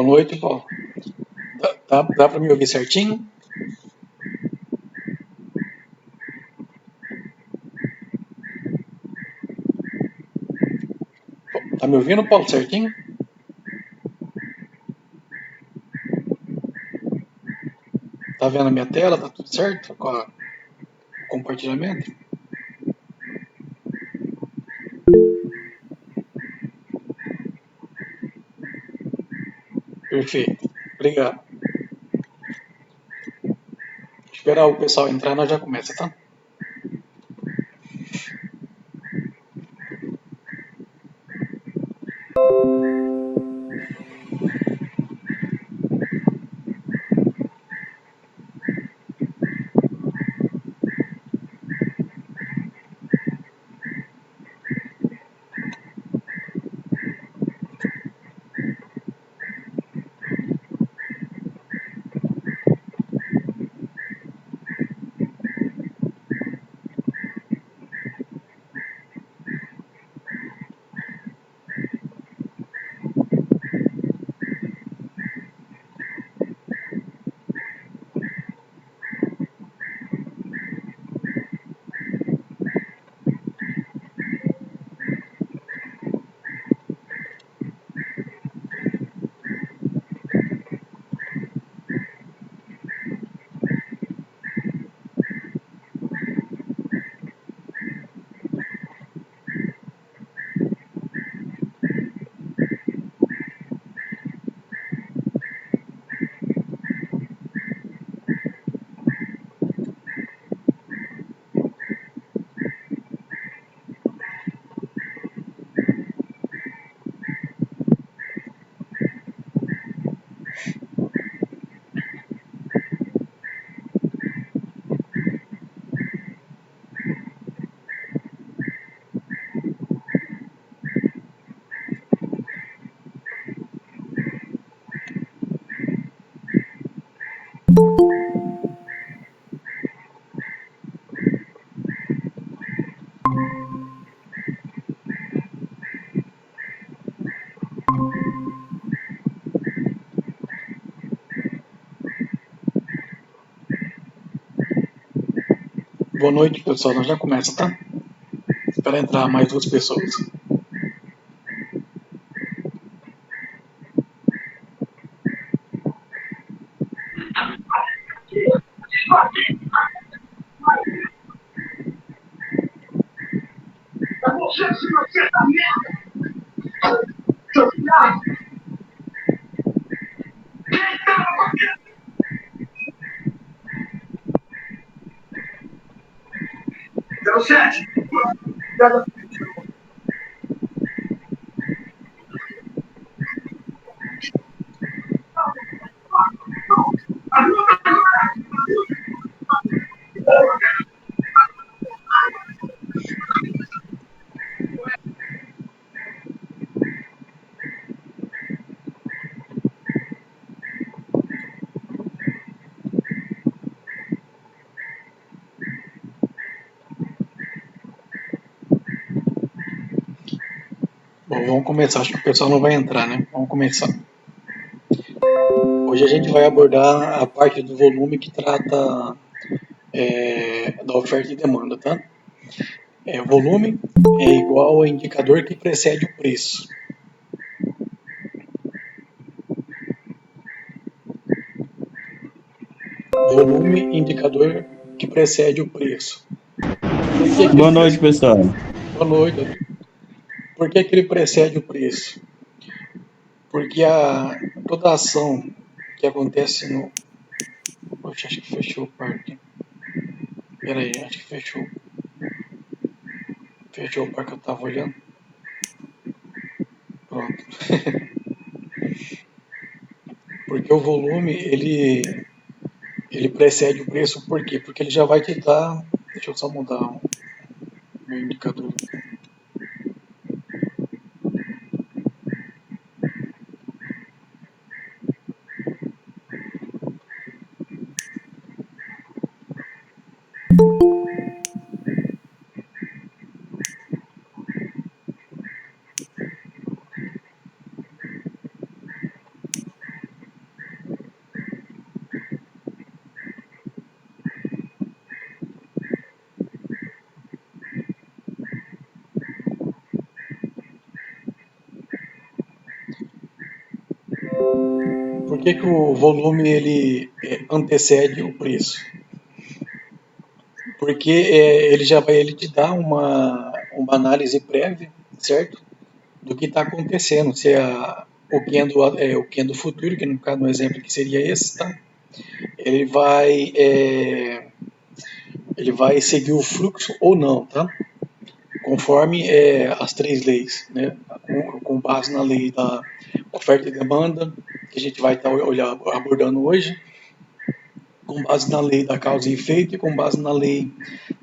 Boa noite, Paulo. Dá para me ouvir certinho? Tá me ouvindo, Paulo, certinho? Tá vendo a minha tela? Tá tudo certo com o compartilhamento? Perfeito. Obrigado. Esperar o pessoal entrar, nós já começa, tá? Boa noite, pessoal. Nós já começa, tá? Espera entrar mais duas pessoas. Bom, vamos começar. Acho que o pessoal não vai entrar, né? Vamos começar. Hoje a gente vai abordar a parte do volume que trata da oferta e demanda, tá? Volume é igual ao indicador que precede o preço. Volume, indicador que precede o preço. Boa noite, pessoal. Boa noite. Por que ele precede o preço? Porque toda ação que acontece no. Poxa, acho que fechou o parque. Pera aí, acho que fechou. Fechou o parque que eu tava olhando. Pronto. Porque o volume, ele precede o preço, por quê? Porque ele já vai te dar. Deixa eu só mudar o meu indicador. que o volume ele antecede o preço? Porque ele te dá uma análise prévia, certo? Do que está acontecendo, se o candle futuro, que no caso no exemplo que seria esse, tá? Ele vai ele vai seguir o fluxo ou não, tá? Conforme as três leis, né? Com base na lei da oferta e demanda, que a gente vai estar abordando hoje, com base na lei da causa e efeito e com base na lei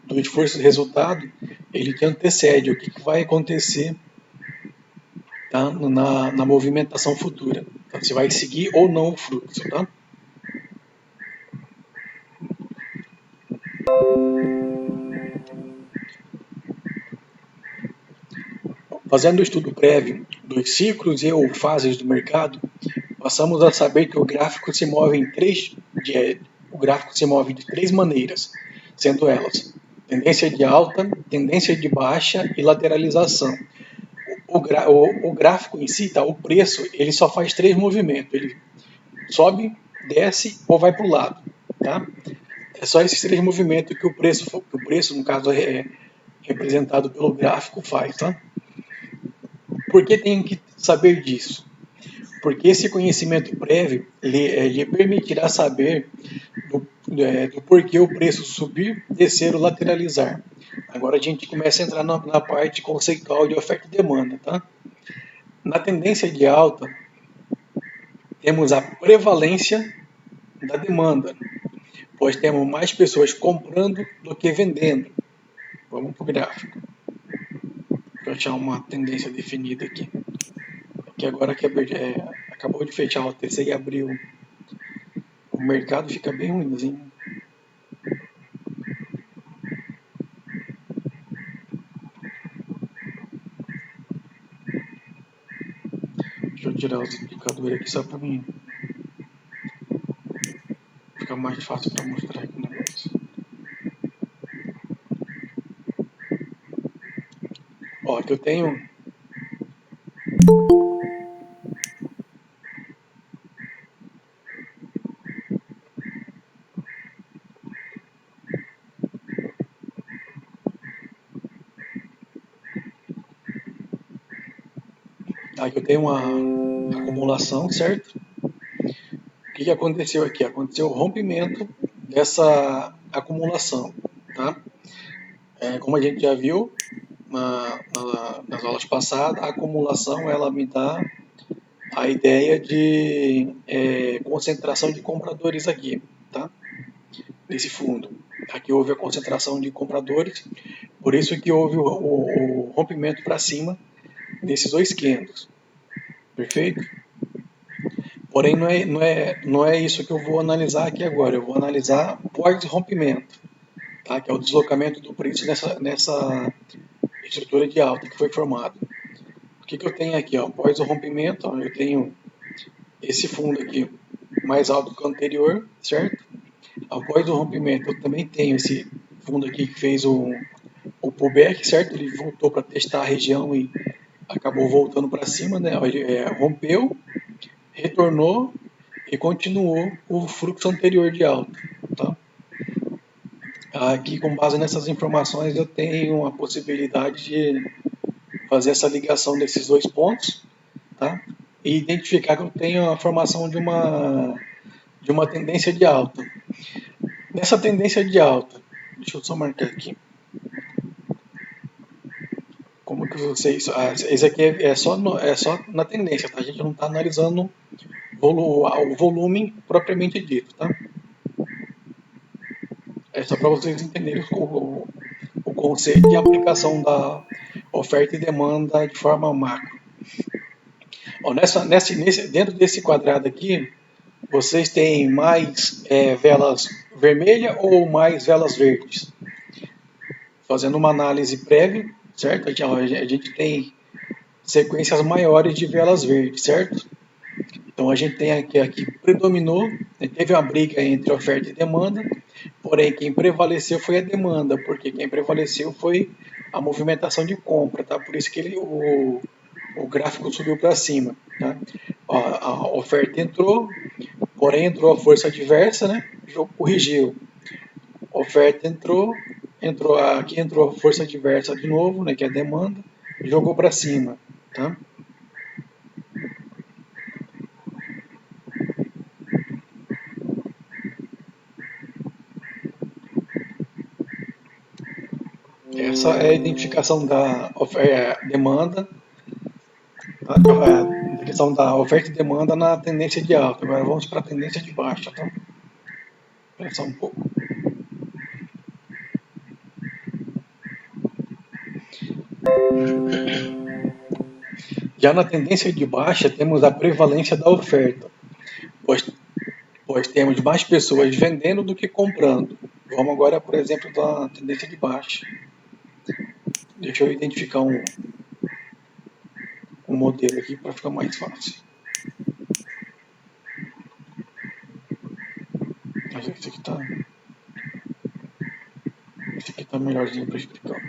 do esforço e resultado, ele te antecede o que vai acontecer, tá? na movimentação futura. Tá? Se vai seguir ou não o fluxo. Tá? Fazendo o estudo prévio dos ciclos e ou fases do mercado, passamos a saber que o gráfico se move de três maneiras, sendo elas tendência de alta, tendência de baixa e lateralização. O gráfico em si, tá, o preço, ele só faz três movimentos. Ele sobe, desce ou vai para o lado. Tá? É só esses três movimentos que o preço, no caso, é representado pelo gráfico, faz. Tá? Por que tem que saber disso? Porque esse conhecimento prévio lhe permitirá saber do porquê o preço subir, descer ou lateralizar. Agora a gente começa a entrar na parte conceitual de oferta e demanda. Tá? Na tendência de alta, temos a prevalência da demanda, pois temos mais pessoas comprando do que vendendo. Vamos para o gráfico, para achar uma tendência definida aqui. Que agora que acabou de fechar o OTC e abriu, o mercado fica bem ruimzinho. Deixa eu tirar os indicadores aqui só para mim ficar mais fácil para mostrar aqui o negócio. Ó, aqui eu tenho uma acumulação, certo? O que aconteceu aqui? Aconteceu o rompimento dessa acumulação, tá? Como a gente já viu nas aulas passadas, a acumulação ela me dá a ideia de concentração de compradores aqui, tá? Nesse fundo. Aqui houve a concentração de compradores, por isso que houve o rompimento para cima nesses dois candles. Perfeito? Porém, não é isso que eu vou analisar aqui agora. Eu vou analisar pós-rompimento, tá? Que é o deslocamento do preço nessa estrutura de alta que foi formado. O que eu tenho aqui? Após o rompimento, eu tenho esse fundo aqui mais alto que o anterior, certo? Após o rompimento, eu também tenho esse fundo aqui que fez o pullback, certo? Ele voltou para testar a região e acabou voltando para cima, né? Ele rompeu, retornou e continuou o fluxo anterior de alta. Tá? Aqui, com base nessas informações, eu tenho a possibilidade de fazer essa ligação desses dois pontos, tá? E identificar que eu tenho a formação de uma tendência de alta. Nessa tendência de alta, deixa eu só marcar aqui. Como que vocês... esse aqui é só na tendência, tá? A gente não está analisando o volume propriamente dito, tá? É só para vocês entenderem o conceito de aplicação da oferta e demanda de forma macro. Ó, dentro desse quadrado aqui, vocês têm mais velas vermelhas ou mais velas verdes? Fazendo uma análise prévia, certo? A gente tem sequências maiores de velas verdes, certo? Então a gente tem aqui predominou, teve uma briga entre oferta e demanda, porém quem prevaleceu foi a demanda, porque quem prevaleceu foi a movimentação de compra, tá? Por isso que o gráfico subiu para cima, tá? A oferta entrou, porém entrou a força adversa, né? O jogo corrigiu. A oferta aqui entrou a força adversa de novo, né? Que é a demanda, jogou para cima, tá? Essa é a identificação da demanda, a questão da oferta e demanda na tendência de alta. Agora vamos para a tendência de baixa, tá? Espera só um pouco. Já na tendência de baixa temos a prevalência da oferta, pois temos mais pessoas vendendo do que comprando. Vamos agora, por exemplo, da tendência de baixa. Deixa eu identificar um modelo aqui para ficar mais fácil. Esse aqui tá melhorzinho para explicar.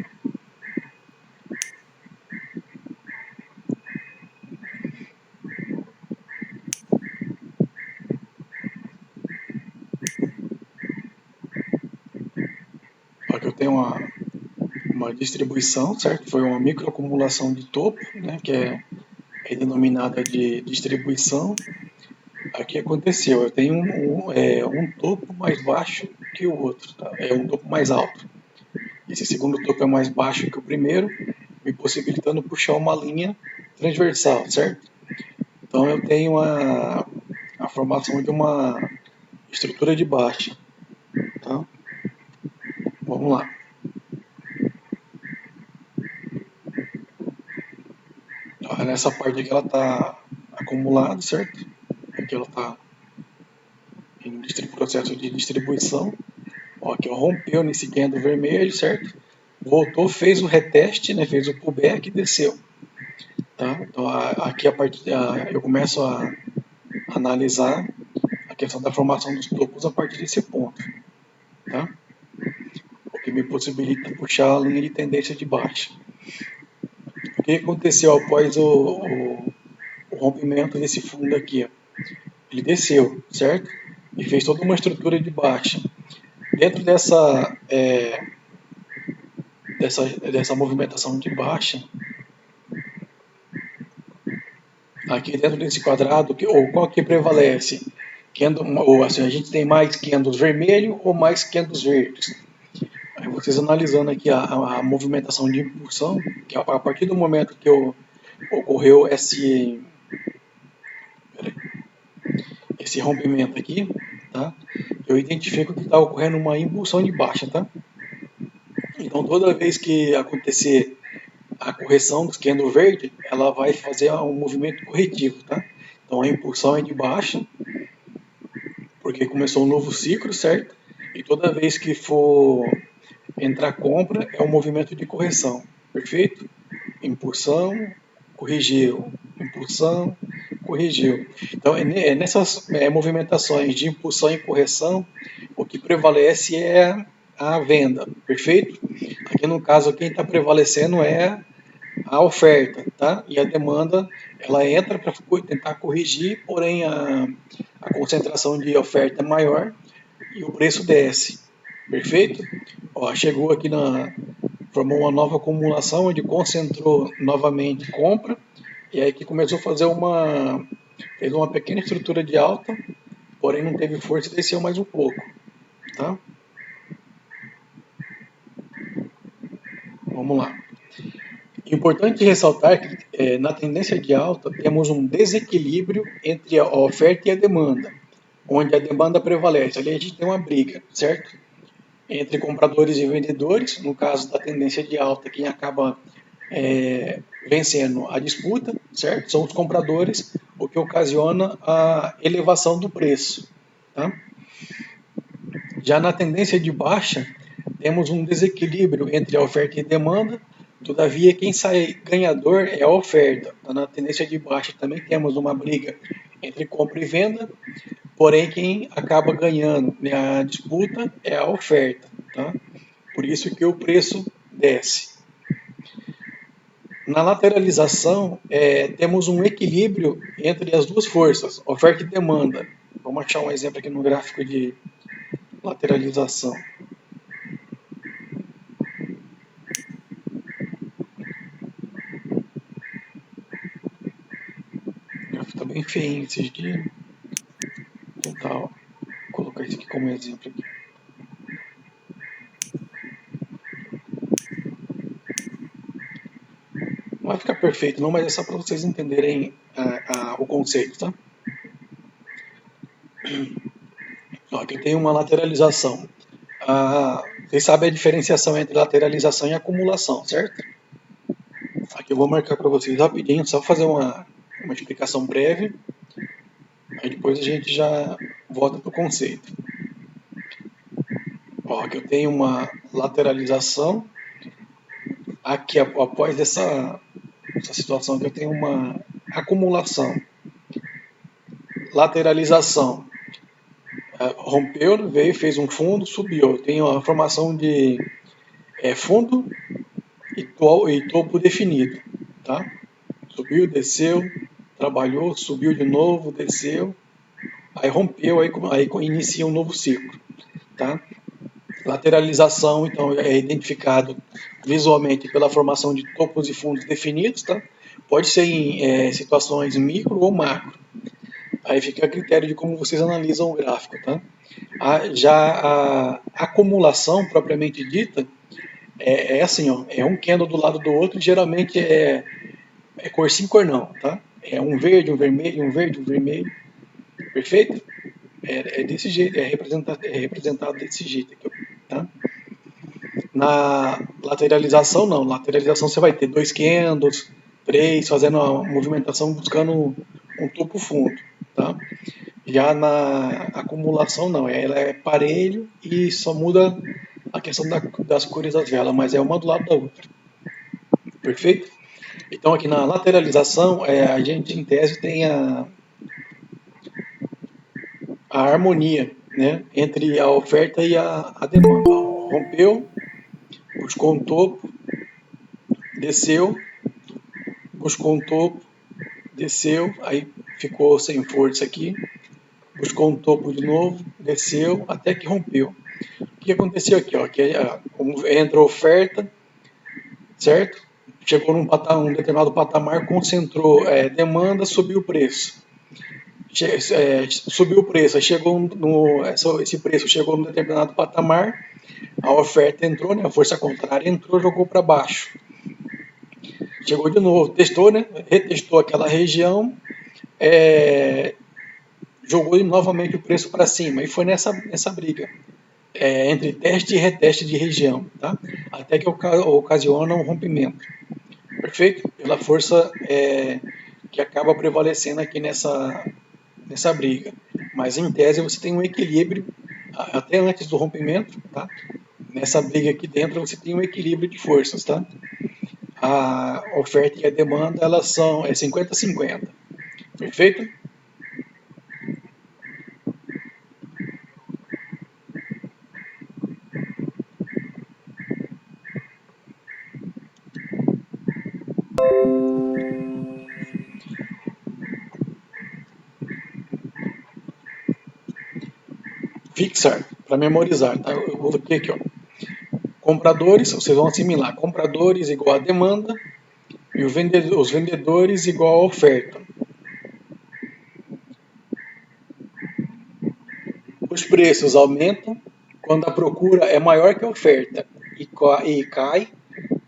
Aqui eu tenho uma distribuição, certo? Foi uma microacumulação de topo, né? Que é denominada de distribuição. Aqui aconteceu, eu tenho um topo mais baixo que o outro, tá? É um topo mais alto. Esse segundo topo é mais baixo que o primeiro, me possibilitando puxar uma linha transversal, certo? Então eu tenho a formação de uma estrutura de baixa, tá? Vamos lá. Nessa parte aqui ela está acumulada, certo? Aqui ela está em processo de distribuição. Ó, aqui ó, rompeu nesse candle vermelho, certo? Voltou, fez o reteste, né? Fez o pullback e desceu. Tá? Então aqui eu começo a analisar a questão da formação dos topos a partir desse ponto. Tá? O que me possibilita puxar a linha de tendência de baixa. O que aconteceu após o rompimento desse fundo aqui? Ele desceu, certo? E fez toda uma estrutura de baixa. Dentro dessa movimentação de baixa, aqui dentro desse quadrado, qual que prevalece? Ou assim, a gente tem mais candles vermelho ou mais candles verdes? Aí vocês analisando aqui a movimentação de impulsão, que a partir do momento que ocorreu esse rompimento aqui, tá? Eu identifico que está ocorrendo uma impulsão de baixa, tá? Então toda vez que acontecer a correção do candle verde, ela vai fazer um movimento corretivo, tá? Então a impulsão é de baixa, porque começou um novo ciclo, certo? E toda vez que for entrar compra, é um movimento de correção, perfeito? Impulsão, corrigiu, impulsão, corrigiu. Então, nessas movimentações de impulsão e correção, o que prevalece é a venda, perfeito? Aqui no caso, quem está prevalecendo é a oferta, tá? E a demanda, ela entra para tentar corrigir, porém a concentração de oferta é maior e o preço desce, perfeito? Ó, chegou aqui formou uma nova acumulação onde concentrou novamente compra e aí que começou a fazer fez uma pequena estrutura de alta, porém não teve força e desceu mais um pouco, tá? Vamos lá. Importante ressaltar que na tendência de alta temos um desequilíbrio entre a oferta e a demanda, onde a demanda prevalece. Ali a gente tem uma briga, certo? Entre compradores e vendedores, no caso da tendência de alta, quem acaba vencendo a disputa, certo? São os compradores, o que ocasiona a elevação do preço. Tá? Já na tendência de baixa, temos um desequilíbrio entre a oferta e demanda, todavia quem sai ganhador é a oferta. Tá? Na tendência de baixa também temos uma briga entre compra e venda, porém quem acaba ganhando, né, a disputa é a oferta. Tá? Por isso que o preço desce. Na lateralização, temos um equilíbrio entre as duas forças, oferta e demanda. Vamos achar um exemplo aqui no gráfico de lateralização. O gráfico está bem feio esses dias. Vou tentar colocar isso aqui como exemplo aqui. Não vai ficar perfeito não, mas é só para vocês entenderem o conceito, tá? Ó, aqui tem uma lateralização. Vocês sabem a diferenciação entre lateralização e acumulação, certo? Aqui eu vou marcar para vocês rapidinho, só fazer uma explicação breve. Aí depois a gente já volta para o conceito. Ó, aqui eu tenho uma lateralização. Aqui, após essa situação aqui, eu tenho uma acumulação. Lateralização. Rompeu, veio, fez um fundo, subiu. Eu tenho a formação de fundo e topo definido. Tá? Subiu, desceu, trabalhou, subiu de novo, desceu. Aí rompeu, aí inicia um novo ciclo. Tá? Lateralização, então, é identificado visualmente pela formação de topos e fundos definidos, tá? Pode ser em situações micro ou macro. Aí fica a critério de como vocês analisam o gráfico, tá? Já a acumulação propriamente dita é assim, ó, é um candle do lado do outro, geralmente é cor sim, cor não, tá? É um verde, um vermelho, um verde, um vermelho, perfeito? É desse jeito, é representado desse jeito aqui, tá? Na lateralização, não. Lateralização você vai ter 2 candles, 3, fazendo uma movimentação buscando um topo fundo, tá? Já na acumulação, não. Ela é parelho e só muda a questão das cores das velas, mas é uma do lado da outra. Perfeito? Então, aqui na lateralização, a gente, em tese, tem a harmonia, né, entre a oferta e a demanda. Rompeu, buscou um topo, desceu, buscou um topo, desceu, aí ficou sem força aqui, buscou um topo de novo, desceu, até que rompeu. O que aconteceu aqui? Ó, que entra a oferta, certo? Chegou num um determinado patamar, concentrou demanda, subiu o preço. Subiu o preço, esse preço chegou num determinado patamar, a oferta entrou, né, a força contrária entrou, jogou para baixo. Chegou de novo, testou, né, retestou aquela região, jogou novamente o preço para cima e foi nessa briga entre teste e reteste de região, tá? Até que ocasiona um rompimento. Perfeito? Pela força que acaba prevalecendo aqui nessa briga. Mas em tese você tem um equilíbrio até antes do rompimento, tá? Nessa briga aqui dentro você tem um equilíbrio de forças, tá? A oferta e a demanda elas são 50-50. Perfeito? Fixar, para memorizar, tá? Eu coloquei aqui, ó. Compradores, vocês vão assimilar. Compradores igual a demanda e os vendedores igual a oferta. Os preços aumentam quando a procura é maior que a oferta e cai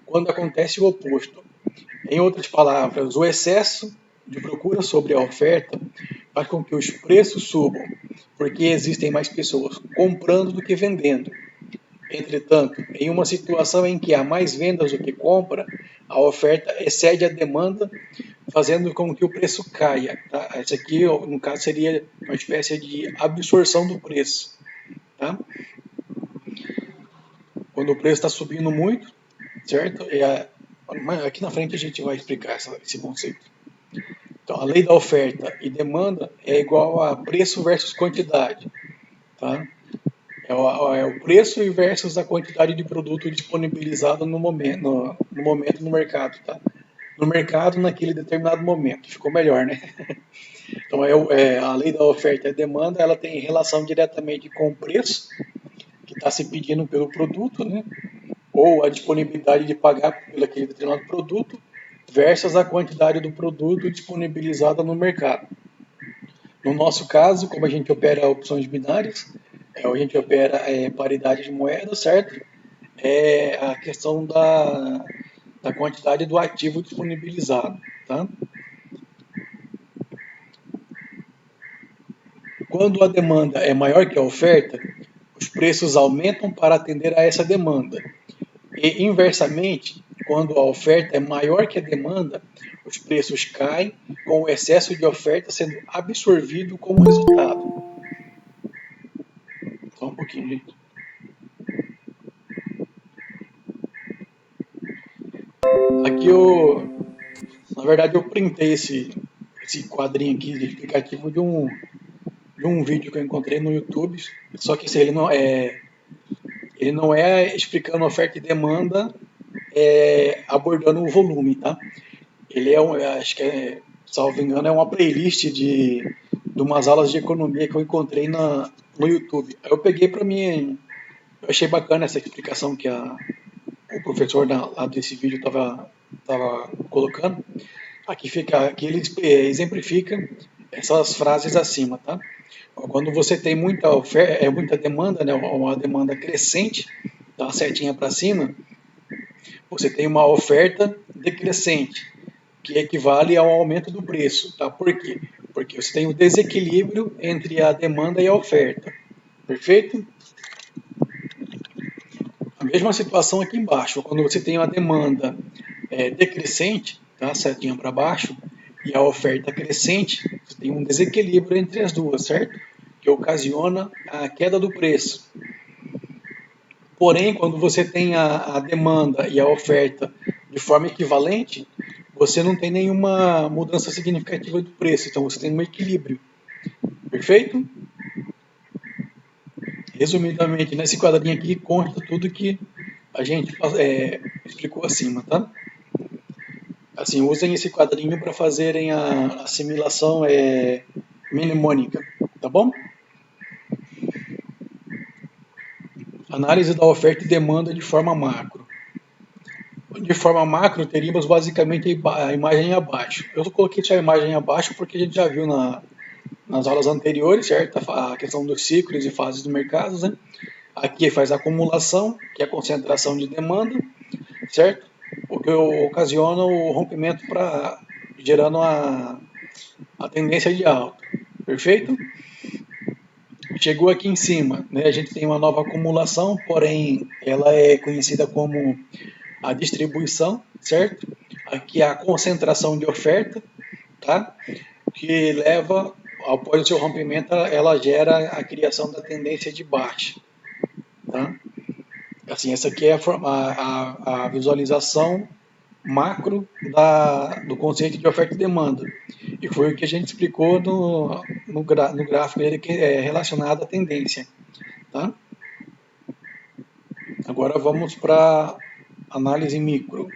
quando acontece o oposto. Em outras palavras, o excesso de procura sobre a oferta faz com que os preços subam, porque existem mais pessoas comprando do que vendendo. Entretanto, em uma situação em que há mais vendas do que compra, a oferta excede a demanda, fazendo com que o preço caia. Tá? Isso aqui, no caso, seria uma espécie de absorção do preço. Tá? Quando o preço está subindo muito, certo? Aqui na frente a gente vai explicar esse conceito. Então, a lei da oferta e demanda é igual a preço versus quantidade. Tá? É o preço versus a quantidade de produto disponibilizado no momento no mercado, tá? No mercado naquele determinado momento. Ficou melhor, né? Então, a lei da oferta e demanda, ela tem relação diretamente com o preço que está se pedindo pelo produto, né? Ou a disponibilidade de pagar por aquele determinado produto versus a quantidade do produto disponibilizada no mercado. No nosso caso, como a gente opera opções binárias, a gente opera paridade de moeda, certo? É a questão da quantidade do ativo disponibilizado, tá? Quando a demanda é maior que a oferta, os preços aumentam para atender a essa demanda. E, inversamente, quando a oferta é maior que a demanda, os preços caem, com o excesso de oferta sendo absorvido como resultado. Só um pouquinho, gente. Aqui na verdade, eu printei esse quadrinho aqui de explicativo de um vídeo que eu encontrei no YouTube. Só que ele não é explicando oferta e demanda, abordando o volume, tá? Ele acho que salvo engano, é uma playlist de umas aulas de economia que eu encontrei no YouTube. Aí eu peguei para mim, eu achei bacana essa explicação que o professor lá desse vídeo tava colocando. Aqui ele exemplifica essas frases acima, tá? Quando você tem muita oferta, muita demanda, né, uma demanda crescente, dá uma setinha para cima, você tem uma oferta decrescente, que equivale ao aumento do preço, tá? Por quê? Porque você tem o desequilíbrio entre a demanda e a oferta. Perfeito? A mesma situação aqui embaixo, quando você tem uma demanda decrescente, tá? Setinha para baixo, e a oferta crescente, você tem um desequilíbrio entre as duas, certo? Que ocasiona a queda do preço. Porém, quando você tem a demanda e a oferta de forma equivalente, você não tem nenhuma mudança significativa do preço, então você tem um equilíbrio. Perfeito? Resumidamente, nesse quadrinho aqui consta tudo que a gente explicou acima, tá? Assim, usem esse quadrinho para fazerem a assimilação mnemônica, tá bom? Análise da oferta e demanda de forma macro. De forma macro, teríamos basicamente a imagem abaixo. Eu coloquei essa imagem abaixo porque a gente já viu nas aulas anteriores, certo? A questão dos ciclos e fases do mercado, né? Aqui faz a acumulação, que é a concentração de demanda, certo? O que ocasiona o rompimento gerando a tendência de alta. Perfeito? Chegou aqui em cima, né? A gente tem uma nova acumulação, porém ela é conhecida como a distribuição, certo? Aqui a concentração de oferta, tá? Que leva, após o seu rompimento, ela gera a criação da tendência de baixa, tá? Assim, essa aqui é a visualização macro do conceito de oferta e demanda. E foi o que a gente explicou no gráfico dele, que é relacionado à tendência. Tá? Agora vamos para análise micro.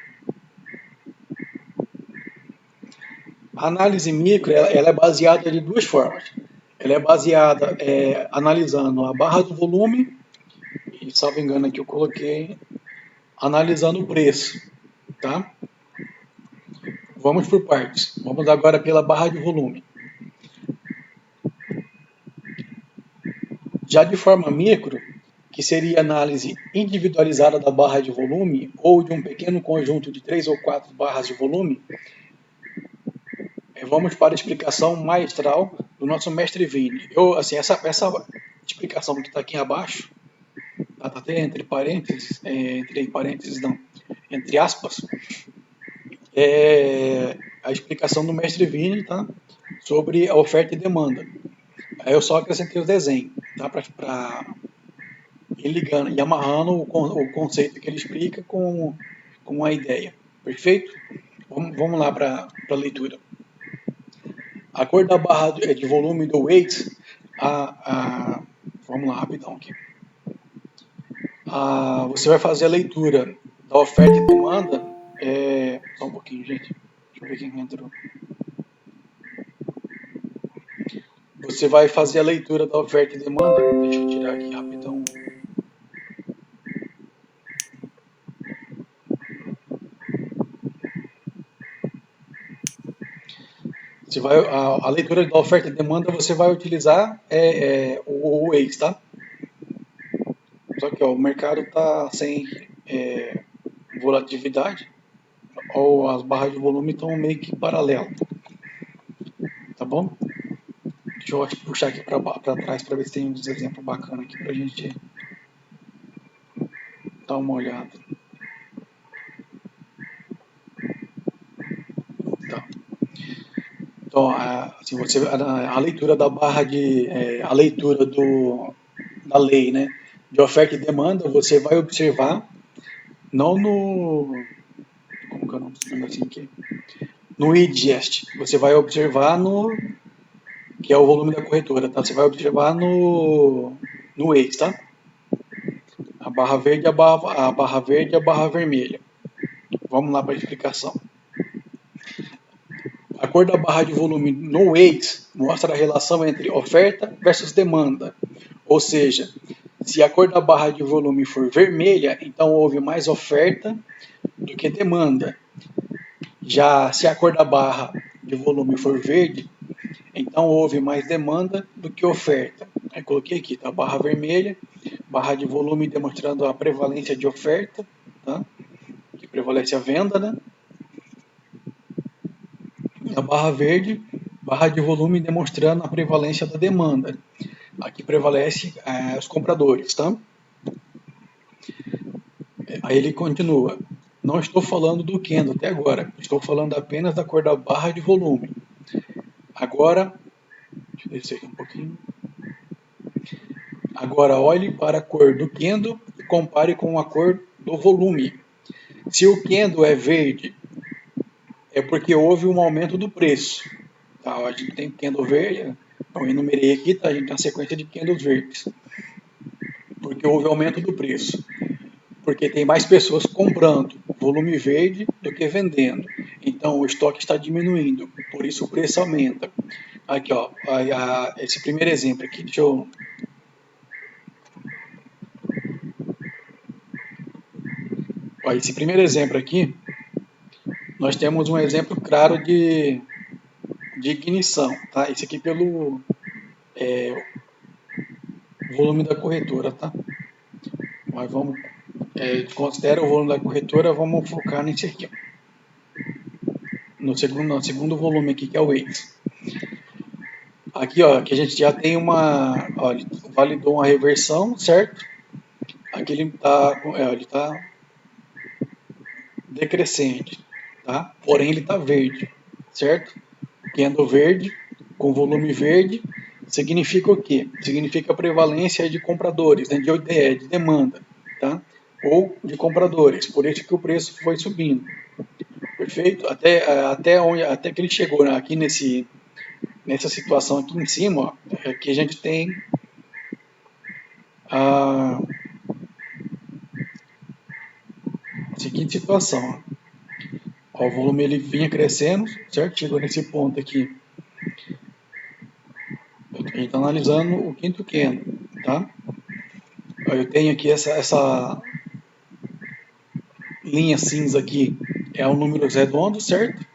A análise micro ela é baseada de duas formas. Ela é baseada analisando a barra do volume, e salvo engano aqui eu coloquei, analisando o preço. Tá? Vamos por partes. Vamos agora pela barra de volume. Já de forma micro, que seria análise individualizada da barra de volume ou de um pequeno conjunto de 3 ou 4 barras de volume, vamos para a explicação maestral do nosso mestre Vini. Essa explicação que está aqui abaixo, está até entre parênteses não, entre aspas, é a explicação do mestre Vini, tá? Sobre a oferta e demanda. Aí eu só acrescentei o desenho, tá? Para ir ligando e amarrando o conceito que ele explica com a ideia. Perfeito? Vamos lá para a leitura. A cor da barra de volume do weight, vamos lá, rapidão aqui. Você vai fazer a leitura da oferta e demanda. Só um pouquinho, gente. Deixa eu ver quem entrou. você vai fazer a leitura da oferta e demanda. Deixa eu tirar aqui rapidão. Você vai, a leitura da oferta e demanda você vai utilizar o Waze, tá? Só que ó, o mercado está sem volatilidade, ou as barras de volume estão meio que paralelas, tá bom? Deixa eu puxar aqui para trás para ver se tem uns exemplos bacanas aqui para a gente dar uma olhada. Tá. Então, assim, a leitura da barra a leitura da lei, né, de oferta e demanda, você vai observar não no, como que é o nome desse negocinho aqui? No IDGEST, você vai observar no, que é o volume da corretora, tá? Você vai observar no Waze, tá? A barra verde, a barra verde e a barra vermelha. Vamos lá para a explicação. A cor da barra de volume no Waze mostra a relação entre oferta versus demanda. Ou seja, se a cor da barra de volume for vermelha, então houve mais oferta do que demanda. Já se a cor da barra de volume for verde, então houve mais demanda do que oferta. Aí coloquei aqui, tá? Barra vermelha, barra de volume demonstrando a prevalência de oferta, tá? Que prevalece a venda, né? A barra verde, barra de volume demonstrando a prevalência da demanda. Aqui prevalece os compradores, tá? Aí ele continua. Não estou falando do candle até agora, estou falando apenas da cor da barra de volume. Agora, deixa eu descer aqui um pouquinho. Agora olhe para a cor do candle e compare com a cor do volume. Se o candle é verde, é porque houve um aumento do preço. Tá? A gente tem candle verde, eu enumerei aqui, tá? A gente tem uma sequência de candles verdes. Porque houve aumento do preço. Porque tem mais pessoas comprando volume verde do que vendendo. Então o estoque está diminuindo, por isso o preço aumenta. Aqui, ó, esse primeiro exemplo aqui, deixa eu. Ó, esse primeiro exemplo aqui, nós temos um exemplo claro de ignição, tá? Esse aqui pelo volume da corretora, tá? Mas vamos, considera o volume da corretora, vamos focar nesse aqui, ó. No segundo volume aqui, que é o Waze. Aqui, ó, que a gente já tem ele validou uma reversão, certo? Aqui ele está decrescente, tá? Porém ele está verde, certo? Candle verde, com volume verde, significa o quê? Significa a prevalência de compradores, né? de demanda, tá? Ou de compradores, por isso que o preço foi subindo. Perfeito? Até que ele chegou, né? Aqui nessa situação aqui em cima, ó, aqui a gente tem a seguinte situação. Ó, o volume ele vinha crescendo, certo? Chegou nesse ponto aqui. A gente está analisando o quinto candle, tá? Ó, eu tenho aqui essa linha cinza aqui, é um número redondo, certo?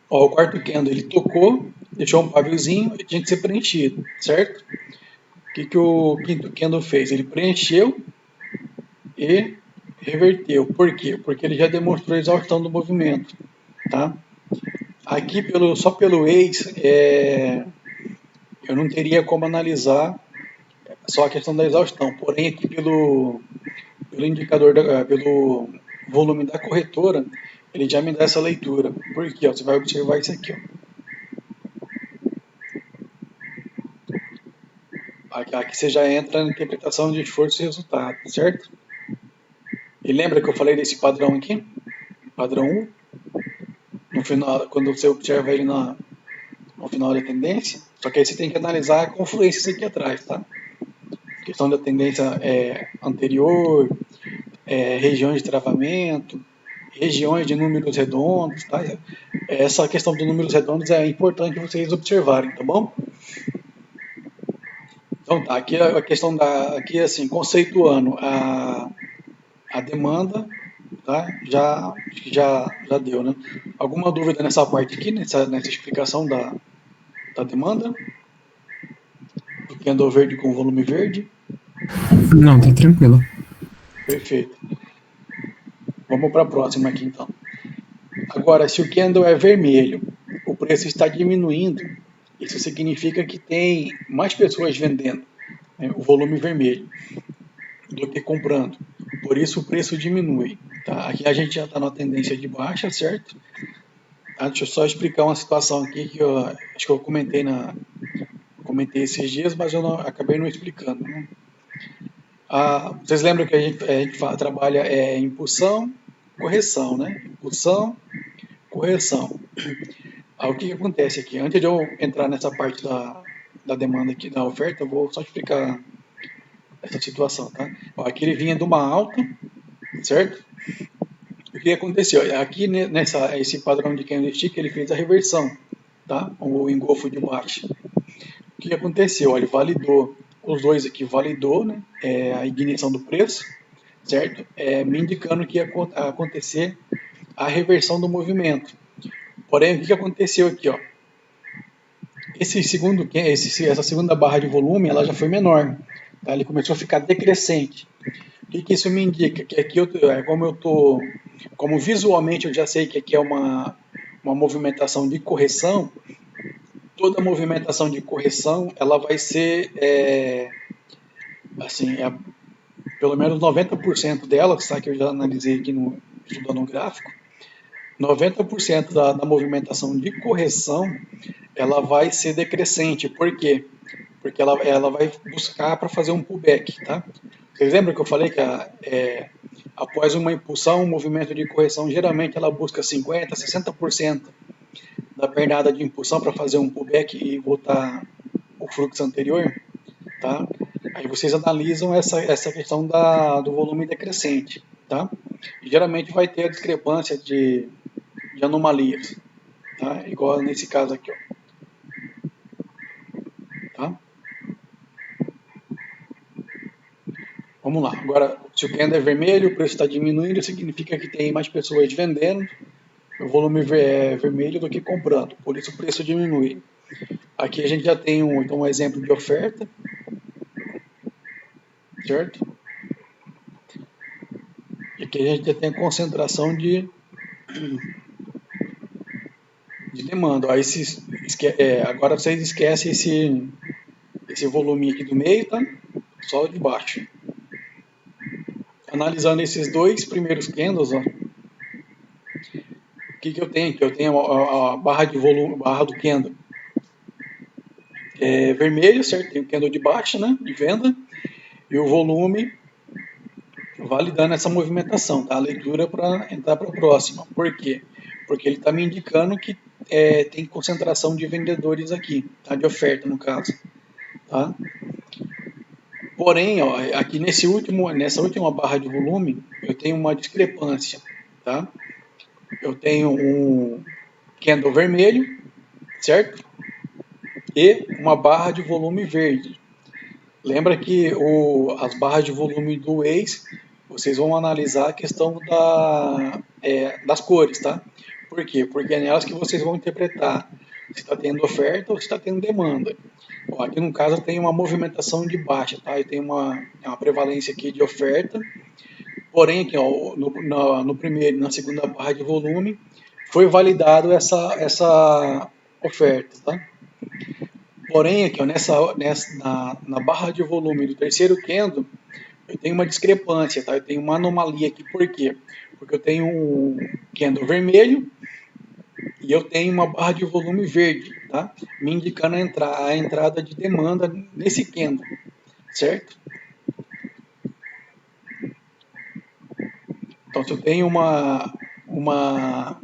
Ó, o quarto candle ele tocou, deixou um paviozinho e tinha que ser preenchido, certo? O que o quinto candle fez? Ele preencheu e reverteu. Por quê? Porque ele já demonstrou a exaustão do movimento, tá? Aqui só pelo ex, eu não teria como analisar só a questão da exaustão. Porém, aqui pelo indicador, pelo volume da corretora, ele já me dá essa leitura. Por quê? Ó, você vai observar isso aqui. Ó. Aqui você já entra na interpretação de esforço e resultado, certo? E lembra que eu falei desse padrão aqui? Padrão 1. No final, quando você observa ele no final da tendência, só que aí você tem que analisar a confluência aqui atrás, tá? Questão da tendência anterior, regiões de travamento, regiões de números redondos, tá? Essa questão dos números redondos é importante vocês observarem, tá bom? Então tá, aqui a questão aqui assim, conceituando a demanda, tá? Já deu, né? Alguma dúvida nessa parte aqui, nessa explicação da demanda? Do candle verde com volume verde? Não, tá tranquilo. Perfeito. Vamos para a próxima aqui então. Agora, se o candle é vermelho, o preço está diminuindo, isso significa que tem mais pessoas vendendo, né, o volume vermelho, do que comprando. Por isso o preço diminui. Tá? Aqui a gente já está na tendência de baixa, certo? Tá? Deixa eu só explicar uma situação aqui que eu acho que eu comentei esses dias, mas eu acabei não explicando. Né? Vocês lembram que a gente trabalha impulsão, correção, né? Impulsão, correção. O que acontece aqui? Antes de eu entrar nessa parte da demanda aqui, da oferta, eu vou só explicar essa situação, tá? Aqui ele vinha de uma alta, certo? O que aconteceu? Aqui esse padrão de candlestick ele fez a reversão, tá? O engolfo de baixo. O que aconteceu? Ele validou, os dois aqui validou, né? A ignição do preço, certo? Me indicando que ia acontecer a reversão do movimento. Porém, o que aconteceu aqui, ó? Essa segunda barra de volume, ela já foi menor, tá? Ele começou a ficar decrescente. O que isso me indica? Que aqui como visualmente eu já sei que aqui é uma movimentação de correção. Toda movimentação de correção, ela vai ser, assim, pelo menos 90% dela, tá? Que eu já analisei aqui estudando um gráfico, 90% da movimentação de correção, ela vai ser decrescente. Por quê? Porque ela vai buscar para fazer um pullback, tá? Vocês lembram que eu falei que após uma impulsão, um movimento de correção, geralmente ela busca 50%, 60% da pernada de impulsão para fazer um pullback e voltar o fluxo anterior, tá? Aí vocês analisam essa questão do volume decrescente, tá? E geralmente vai ter a discrepância de anomalias, tá? Igual nesse caso aqui, ó. Tá? Vamos lá. Agora, se o candle é vermelho, o preço está diminuindo, significa que tem mais pessoas vendendo, o volume é vermelho do que comprando, por isso o preço diminui. Aqui a gente já tem então, um exemplo de oferta, certo? E aqui a gente já tem a concentração de demanda. Aí agora vocês esquecem esse volume aqui do meio, tá? Só o de baixo. Analisando esses dois primeiros candles, ó, o que eu tenho aqui? Eu tenho a barra de volume, barra do candle vermelho, certo? Tem o candle de baixo, né? De venda. E o volume validando essa movimentação, tá? A leitura para entrar para a próxima. Por quê? Porque ele está me indicando que tem concentração de vendedores aqui, tá? De oferta, no caso. Tá? Porém, ó, aqui nessa última barra de volume, eu tenho uma discrepância. Tá? Eu tenho um candle vermelho, certo? E uma barra de volume verde. Lembra que as barras de volume do ex, vocês vão analisar a questão das cores, tá? Por quê? Porque é nelas que vocês vão interpretar se está tendo oferta ou se está tendo demanda. Bom, aqui no caso tem uma movimentação de baixa, tá? Eu tenho uma prevalência aqui de oferta, porém aqui ó, no primeiro e na segunda barra de volume foi validado essa oferta, tá? Porém, aqui, ó, na barra de volume do terceiro candle, eu tenho uma discrepância, tá? Eu tenho uma anomalia aqui. Por quê? Porque eu tenho um candle vermelho e eu tenho uma barra de volume verde, tá? Me indicando a entrada de demanda nesse candle, certo? Então, se eu tenho uma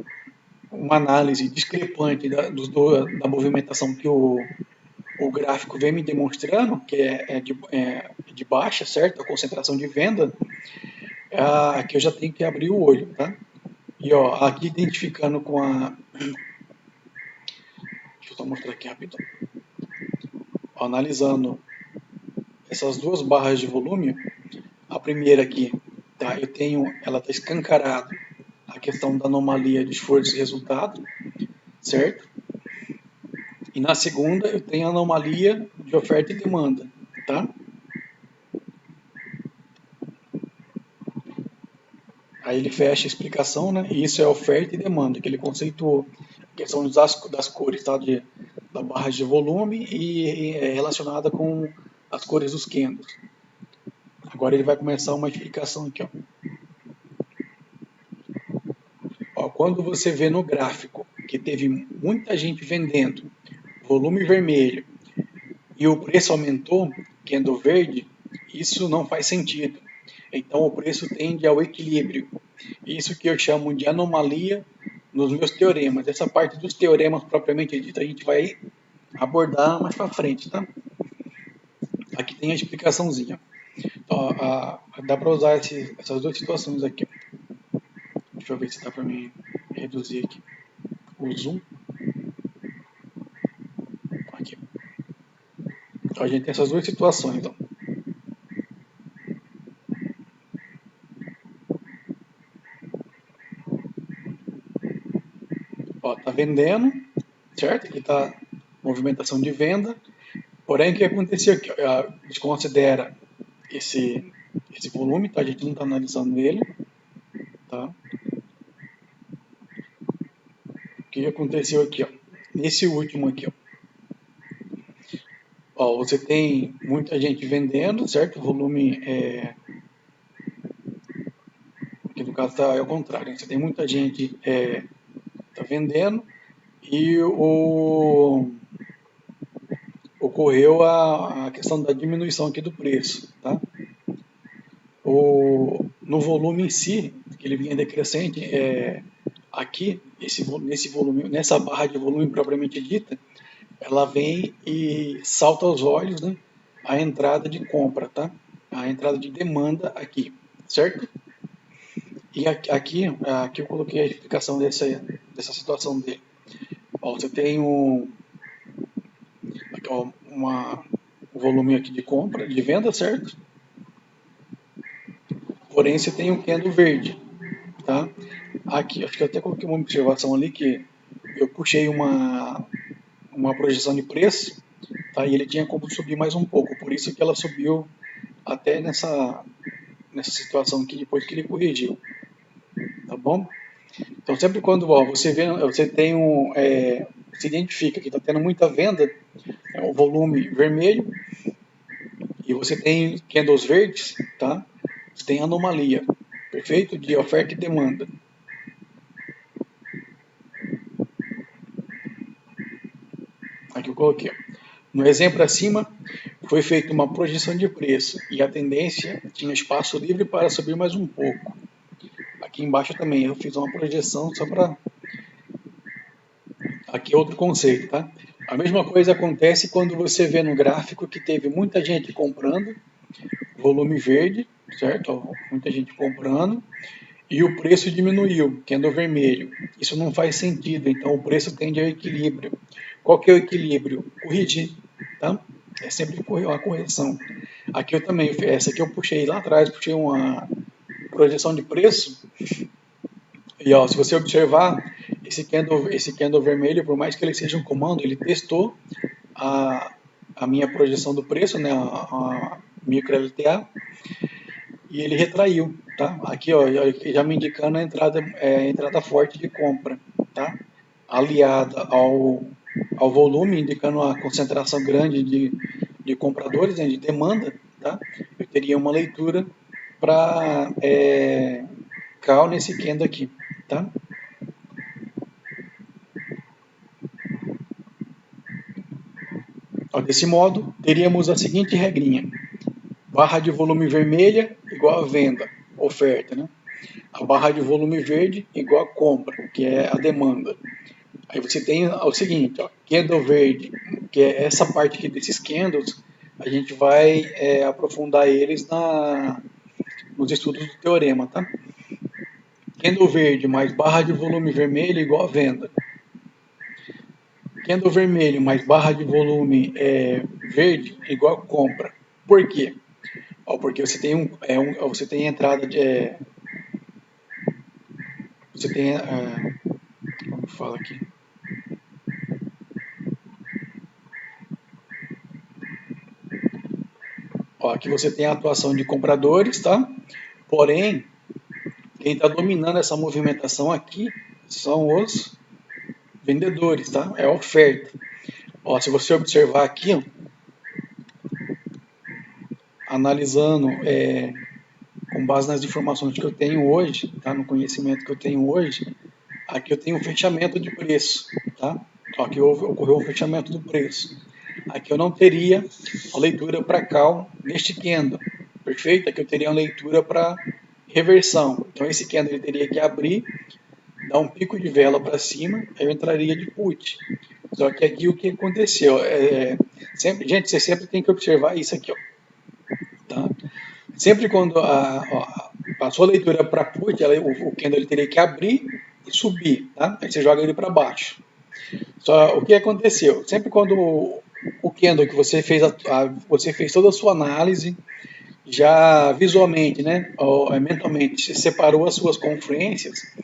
análise discrepante da movimentação que o gráfico vem me demonstrando, que é de baixa, certo? A concentração de venda, aqui eu já tenho que abrir o olho, tá? E ó, aqui identificando com a... Deixa eu só mostrar aqui rapidão. Ó, analisando essas duas barras de volume, a primeira aqui, tá? Ela está escancarada a questão da anomalia de esforço e resultado, certo? E na segunda eu tenho a anomalia de oferta e demanda, tá? Aí ele fecha a explicação, né? E isso é oferta e demanda, que ele conceituou. A questão das cores, tá? Da barra de volume e é relacionada com as cores dos candles. Agora ele vai começar uma explicação aqui, ó. Ó, quando você vê no gráfico que teve muita gente vendendo, volume vermelho, e o preço aumentou, candle verde, isso não faz sentido. Então o preço tende ao equilíbrio. Isso que eu chamo de anomalia nos meus teoremas. Essa parte dos teoremas propriamente dita a gente vai abordar mais para frente, tá? Aqui tem a explicaçãozinha. Então, dá para usar essas duas situações aqui. Deixa eu ver se dá para mim reduzir aqui o zoom. Aqui. Então, a gente tem essas duas situações. Ó. Ó, tá vendendo, certo? Aqui tá movimentação de venda. Porém, o que aconteceu aqui? A gente considera esse volume, tá? A gente não está analisando ele, tá? O que aconteceu aqui, ó? Nesse último aqui, ó. Ó, você tem muita gente vendendo, certo? O volume aqui no caso tá, é o contrário, né? Você tem muita gente tá vendendo e ocorreu a questão da diminuição aqui do preço, tá? No volume em si, que ele vinha decrescente, aqui, nesse volume, nessa barra de volume propriamente dita, ela vem e salta aos olhos, né, a entrada de compra, tá? A entrada de demanda aqui, certo? E aqui eu coloquei a explicação dessa situação dele. Ó, você tem aqui, ó, um volume aqui de compra, de venda, certo? Porém, você tem um candle verde, tá? Aqui, acho que eu até coloquei uma observação ali que eu puxei uma projeção de preço, tá? E ele tinha como subir mais um pouco, por isso que ela subiu até nessa situação aqui depois que ele corrigiu, tá bom? Então sempre quando você vê, você tem se identifica que está tendo muita venda, o volume vermelho, e você tem candles verdes, tá? Você tem anomalia, perfeito? De oferta e demanda. Aqui eu coloquei. No exemplo acima, foi feita uma projeção de preço e a tendência tinha espaço livre para subir mais um pouco. Aqui embaixo também eu fiz uma projeção só para... Aqui é outro conceito, tá? A mesma coisa acontece quando você vê no gráfico que teve muita gente comprando, volume verde, certo? Muita gente comprando, e o preço diminuiu, que é no vermelho. Isso não faz sentido, então o preço tende ao equilíbrio. Qual que é o equilíbrio? Corrigir, tá? É sempre uma correção. Aqui eu também, essa aqui eu puxei lá atrás, puxei uma projeção de preço, e ó, se você observar, esse candle vermelho, por mais que ele seja um comando, ele testou a, a minha projeção do preço, né, a micro LTA, e ele retraiu, tá? Aqui, ó, já me indicando a entrada forte de compra, tá? Aliada ao volume, indicando a concentração grande de compradores, né, de demanda, tá? Eu teria uma leitura para call nesse candle aqui, tá? Ó, desse modo, teríamos a seguinte regrinha: barra de volume vermelha igual a venda, oferta, né? A barra de volume verde igual a compra, que é a demanda. Aí você tem o seguinte, ó, candle verde, que é essa parte aqui desses candles, a gente vai aprofundar eles nos estudos do teorema, tá? Candle verde mais barra de volume vermelho igual a venda. Candle vermelho mais barra de volume verde igual a compra. Por quê? Ó, porque você tem você tem entrada de, você tem, como fala aqui? Ó, aqui você tem a atuação de compradores, tá? Porém, quem está dominando essa movimentação aqui são os vendedores, tá? É a oferta. Ó, se você observar aqui, ó, analisando com base nas informações que eu tenho hoje, tá? No conhecimento que eu tenho hoje, aqui eu tenho um fechamento de preço, tá? Ó, aqui ocorreu um fechamento do preço. Aqui eu não teria a leitura para call neste candle, perfeito? Aqui eu teria uma leitura para reversão. Então esse candle ele teria que abrir, dar um pico de vela para cima, aí eu entraria de put. Só que aqui o que aconteceu? Gente, você sempre tem que observar isso aqui, ó, tá? Sempre quando a sua leitura para put, o candle ele teria que abrir e subir, tá? Aí você joga ele para baixo. Só o que aconteceu? Sempre quando o candle que você fez, você fez toda a sua análise, já visualmente, né, ou mentalmente, separou as suas confluências,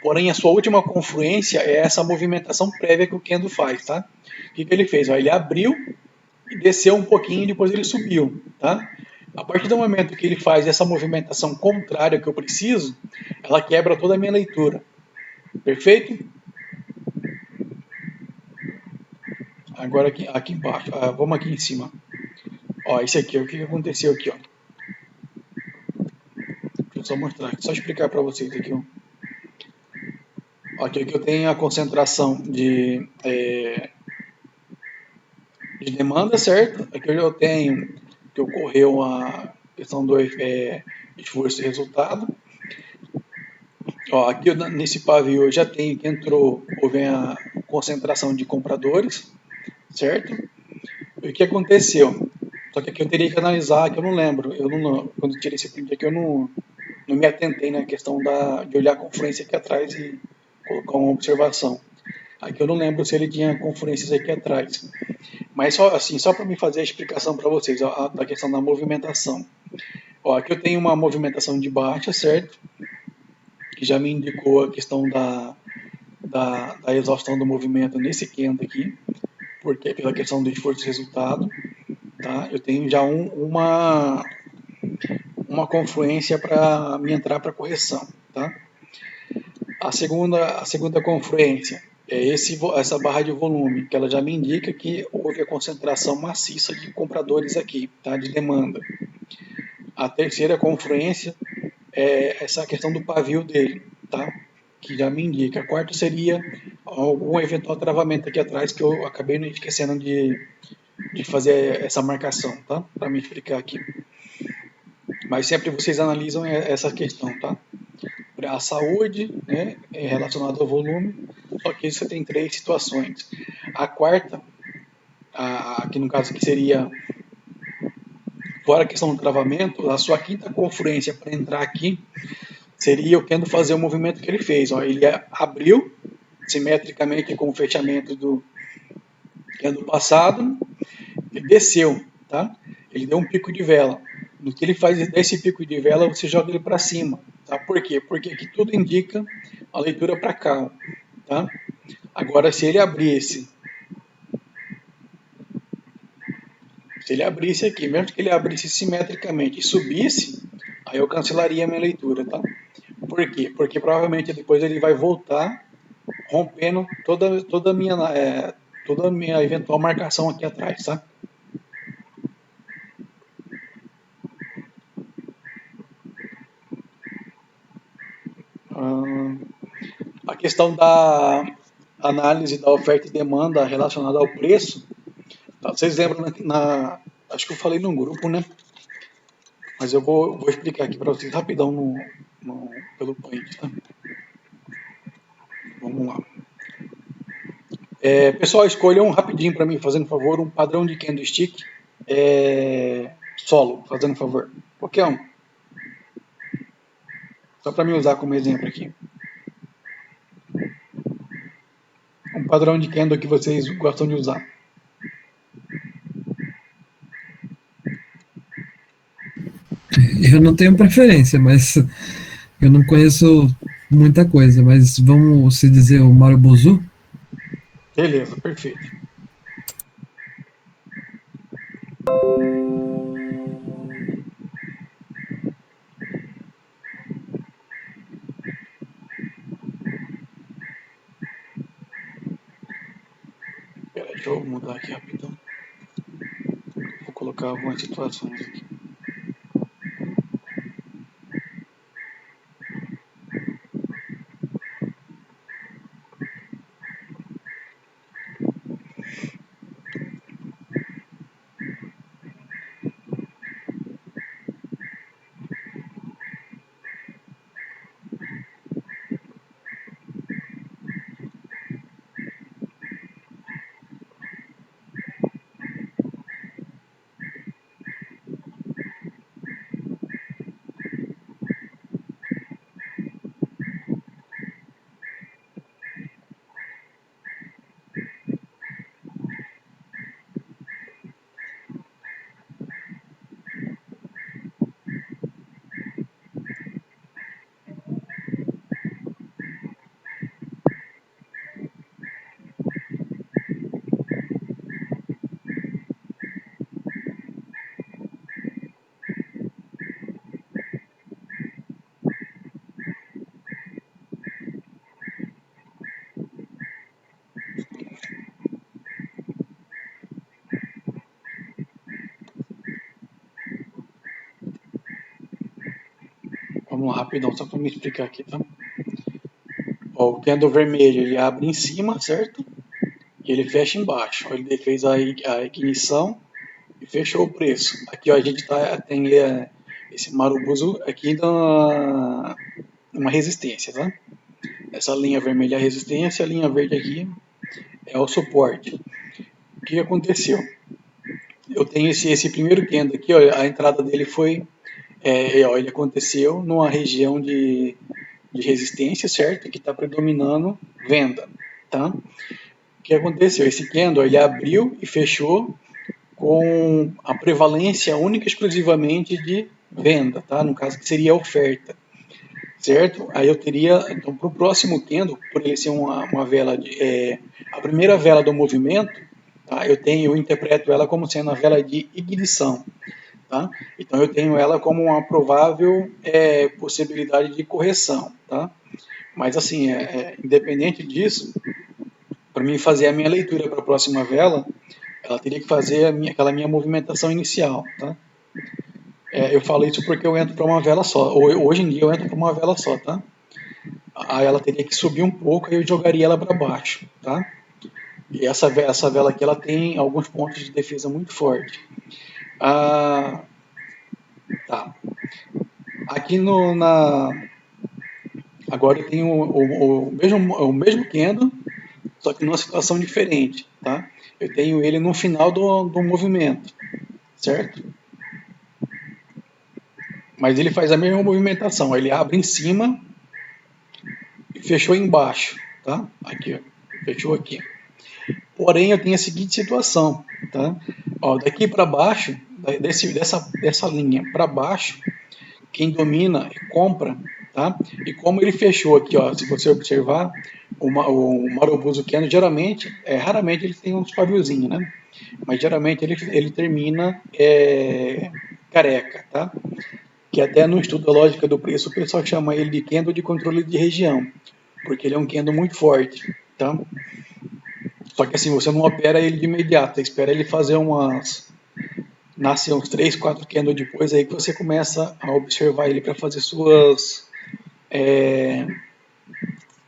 porém a sua última confluência é essa movimentação prévia que o candle faz, tá? O que ele fez? Ó, ele abriu e desceu um pouquinho e depois ele subiu, tá? A partir do momento que ele faz essa movimentação contrária que eu preciso, ela quebra toda a minha leitura. Perfeito? Agora aqui embaixo, vamos aqui em cima. Ó, esse aqui, o que aconteceu aqui, ó. Deixa eu só mostrar, só explicar para vocês aqui, ó. Aqui eu tenho a concentração de demanda, certo? Aqui eu tenho que ocorreu a questão do esforço e resultado. Ó, aqui nesse pavio eu já tenho que houve a concentração de compradores, certo? E o que aconteceu? Só que aqui eu teria que analisar, que eu não lembro, quando eu tirei esse print aqui eu não me atentei na questão de olhar a confluência aqui atrás e colocar uma observação. Aqui eu não lembro se ele tinha confluências aqui atrás. Mas só assim, só para me fazer a explicação para vocês, ó, da questão da movimentação. Ó, aqui eu tenho uma movimentação de baixa, certo? Que já me indicou a questão da exaustão do movimento nesse candle aqui, porque pela questão do esforço e resultado, tá? Eu tenho já uma confluência para me entrar para correção, tá? A segunda confluência é essa barra de volume, que ela já me indica que houve a concentração maciça de compradores aqui, tá? De demanda. A terceira confluência é essa questão do pavio dele, tá? Que já me indica. A quarta seria algum eventual travamento aqui atrás que eu acabei não esquecendo de fazer essa marcação, tá? Para me explicar aqui. Mas sempre vocês analisam essa questão, tá? A saúde, né, é relacionada ao volume, só que você tem três situações. A quarta, aqui no caso que seria fora a questão do travamento, a sua quinta confluência para entrar aqui seria eu querendo fazer o movimento que ele fez. Ó, ele abriu simetricamente com o fechamento do ano passado, ele desceu, tá? Ele deu um pico de vela. No que ele faz desse pico de vela, você joga ele para cima, tá? Por quê? Porque aqui tudo indica a leitura para cá, tá? Agora, se ele abrisse aqui, mesmo que ele abrisse simetricamente e subisse, aí eu cancelaria a minha leitura, tá? Por quê? Porque provavelmente depois ele vai voltar rompendo toda a minha eventual marcação aqui atrás, tá? A questão da análise da oferta e demanda relacionada ao preço, tá? Vocês lembram acho que eu falei num grupo, né? Mas eu vou explicar aqui para vocês rapidão pelo Paint, tá? Vamos lá. Pessoal, escolham rapidinho para mim, fazendo favor, um padrão de candlestick solo, fazendo favor. Qualquer um. Só para me usar como exemplo aqui. Um padrão de candle que vocês gostam de usar. eu não tenho preferência, mas eu não conheço muita coisa. Mas vamos se dizer o Marubozu? Beleza, perfeito. Pera, deixa eu mudar aqui rapidão. Vou colocar algumas situações aqui. Vamos lá, rapidão, só para me explicar aqui, tá? Ó, o candle vermelho, ele abre em cima, certo? E ele fecha embaixo. Ele fez a ignição e fechou o preço. Aqui, ó, a gente tem esse Marubozu aqui numa resistência, tá? Essa linha vermelha é a resistência, a linha verde aqui é o suporte. O que aconteceu? Eu tenho esse primeiro candle aqui, ó, a entrada dele foi, ó, ele aconteceu numa região de resistência, certo? Que está predominando venda, tá? O que aconteceu? Esse candle, ele abriu e fechou com a prevalência única e exclusivamente de venda, tá? No caso que seria a oferta, certo? Aí eu teria, então, para o próximo candle, por ele ser uma vela a primeira vela do movimento, tá? Eu interpreto ela como sendo a vela de ignição, tá? Então eu tenho ela como uma provável possibilidade de correção, tá? Mas assim, independente disso, para mim fazer a minha leitura para a próxima vela, ela teria que fazer aquela minha movimentação inicial, tá? Eu falo isso porque eu entro para uma vela só. Hoje em dia eu entro para uma vela só, tá? Aí ela teria que subir um pouco e eu jogaria ela para baixo, tá? E essa vela aqui, ela tem alguns pontos de defesa muito forte. Tá. Aqui agora eu tenho o mesmo candle, só que numa situação diferente, tá? Eu tenho ele no final do movimento, certo? Mas ele faz a mesma movimentação, ele abre em cima e fechou embaixo, tá? Aqui, ó, fechou aqui. Porém, eu tenho a seguinte situação, tá? Ó, daqui para baixo, dessa linha para baixo, quem domina e compra, tá? E como ele fechou aqui, ó, se você observar, o Marubozu Kendo, geralmente, raramente ele tem uns paviozinhos, né? Mas geralmente ele termina careca, tá? Que até no estudo da lógica do preço o pessoal chama ele de candle de controle de região, porque ele é um candle muito forte, tá? Só que assim, você não opera ele de imediato, você espera ele fazer nascer uns 3, 4 candles depois, aí que você começa a observar ele para fazer a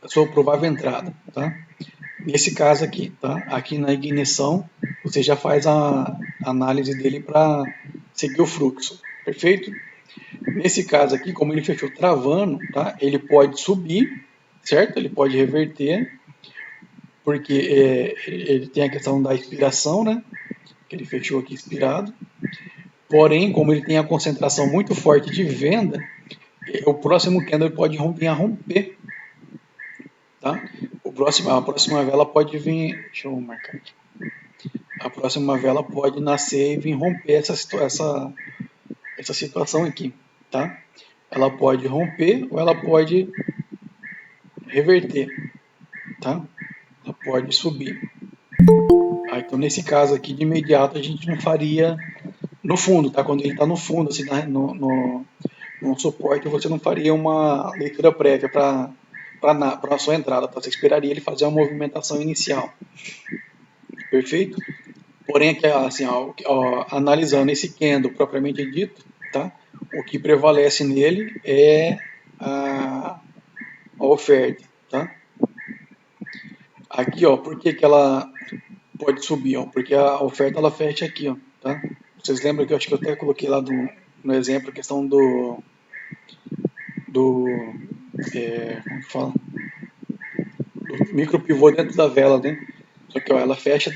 sua provável entrada, tá? Nesse caso aqui, tá? Aqui na ignição, você já faz a análise dele para seguir o fluxo, perfeito? Nesse caso aqui, como ele fechou travando, tá? Ele pode subir, certo? Ele pode reverter, porque ele tem a questão da expiração, né? Que ele fechou aqui expirado. Porém, como ele tem a concentração muito forte de venda, o próximo candle pode vir a romper, tá? A próxima vela pode vir, deixa eu marcar aqui. A próxima vela pode nascer e vir romper essa situação aqui, tá? Ela pode romper ou ela pode reverter, tá? Ela pode subir. Então, nesse caso aqui, de imediato, a gente não faria no fundo, tá? Quando ele está no fundo, assim, no suporte, você não faria uma leitura prévia para a sua entrada, tá? Você esperaria ele fazer uma movimentação inicial, perfeito? Porém, aqui, assim, analisando esse candle propriamente dito, tá? O que prevalece nele é a oferta, tá? Aqui, ó, por que ela pode subir, ó? Porque a oferta ela fecha aqui, ó, tá? Vocês lembram que eu acho que eu até coloquei lá no exemplo a questão do como que fala? Do micro pivô dentro da vela, né? Só que ó, ela fecha,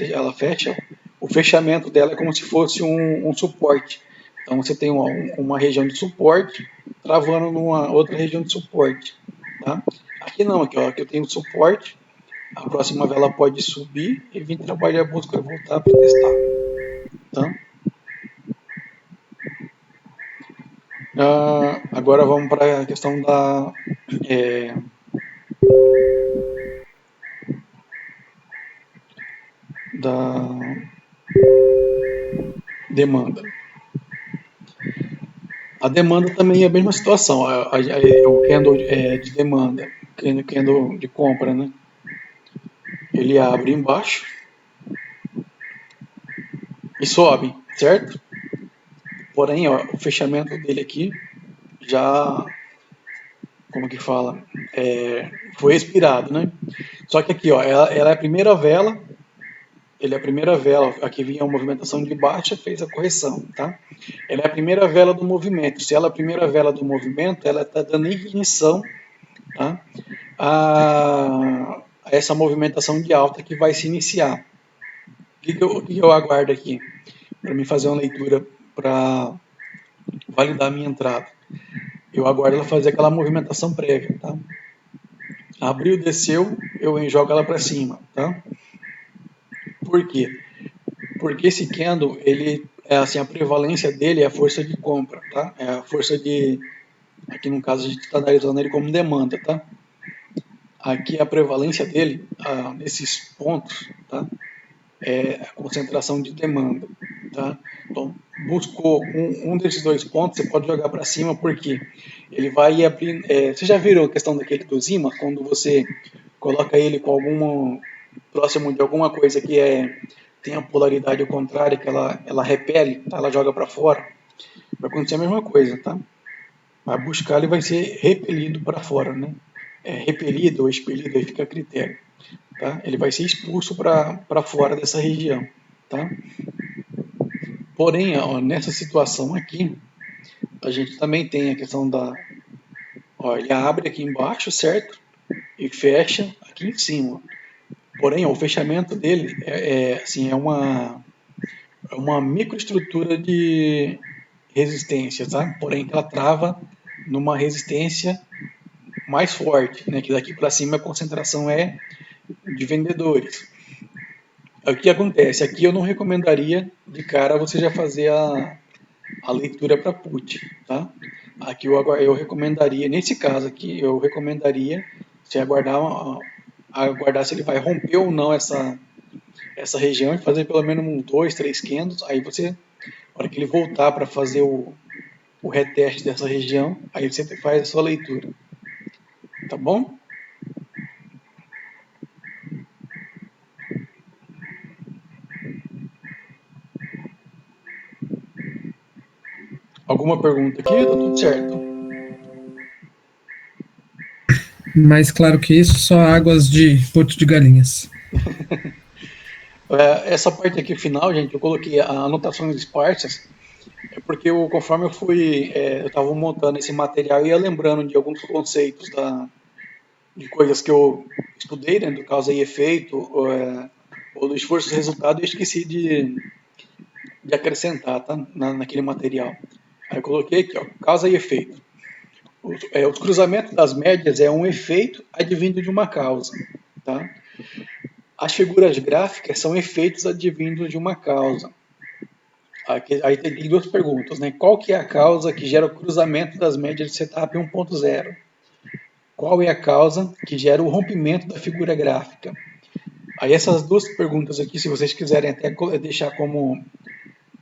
o fechamento dela é como se fosse um suporte. Então você tem uma região de suporte travando numa outra região de suporte, tá? Aqui não, aqui, ó, aqui eu tenho suporte, a próxima vela pode subir e vir trabalhar a busca e voltar para testar, tá? Agora vamos para a questão é, da demanda. A demanda também é a mesma situação. O candle de demanda, candle de compra, né? Ele abre embaixo e sobe, certo? Porém, ó, o fechamento dele aqui já, como que fala, foi expirado, né? Só que aqui, ó, ela é a primeira vela, ele é a primeira vela, aqui vinha a movimentação de baixa, fez a correção, tá? Ela é a primeira vela do movimento. Se ela é a primeira vela do movimento, ela está dando ignição, tá? a essa movimentação de alta que vai se iniciar. O que eu aguardo aqui? Para mim fazer uma leitura para validar a minha entrada. Eu aguardo ela fazer aquela movimentação prévia, tá? Abriu, desceu, eu jogo ela para cima, tá? Por quê? Porque esse candle, ele é assim, a prevalência dele é a força de compra, tá? É a força de, aqui no caso a gente está analisando ele como demanda, tá? Aqui a prevalência dele, nesses pontos, tá? É a concentração de demanda, tá? Então, buscou um desses dois pontos, você pode jogar para cima, porque ele vai abrir. Vocês já viram a questão daquele dos ímãs, quando você coloca ele com alguma próximo de alguma coisa que tem a polaridade contrária, que ela repele, tá? Ela joga para fora, vai acontecer a mesma coisa, tá? Vai buscar, ele vai ser repelido para fora, né? Repelido ou expelido, aí fica a critério. Tá? Ele vai ser expulso para fora dessa região. Tá? Porém, ó, nessa situação aqui, a gente também tem a questão da. Ó, ele abre aqui embaixo, certo? E fecha aqui em cima. Porém, ó, o fechamento dele assim, é uma microestrutura de resistência, tá? Porém, que ela trava numa resistência mais forte, né? Que daqui para cima a concentração é de vendedores. O que acontece? Aqui eu não recomendaria de cara você já fazer a leitura para put, tá? Aqui eu recomendaria, nesse caso aqui, eu recomendaria você aguardar se ele vai romper ou não essa região e fazer pelo menos uns 2, 3 candles. Aí você, na hora que ele voltar para fazer o reteste dessa região, aí você faz a sua leitura, tá bom? Alguma pergunta aqui? Tá tudo certo. Mais claro que isso, só águas de porto de galinhas. Essa parte aqui final, gente, eu coloquei anotações esparsas, porque conforme eu estava montando esse material e ia lembrando de alguns conceitos de coisas que eu estudei, né, do causa e efeito, ou do esforço e resultado, e esqueci de acrescentar, tá, naquele material. Aí eu coloquei aqui, ó, causa e efeito. Os cruzamentos das médias é um efeito advindo de uma causa, tá? As figuras gráficas são efeitos advindos de uma causa. Aí tem duas perguntas, né? Qual que é a causa que gera o cruzamento das médias de setup 1.0? Qual é a causa que gera o rompimento da figura gráfica? Aí essas duas perguntas aqui, se vocês quiserem até deixar como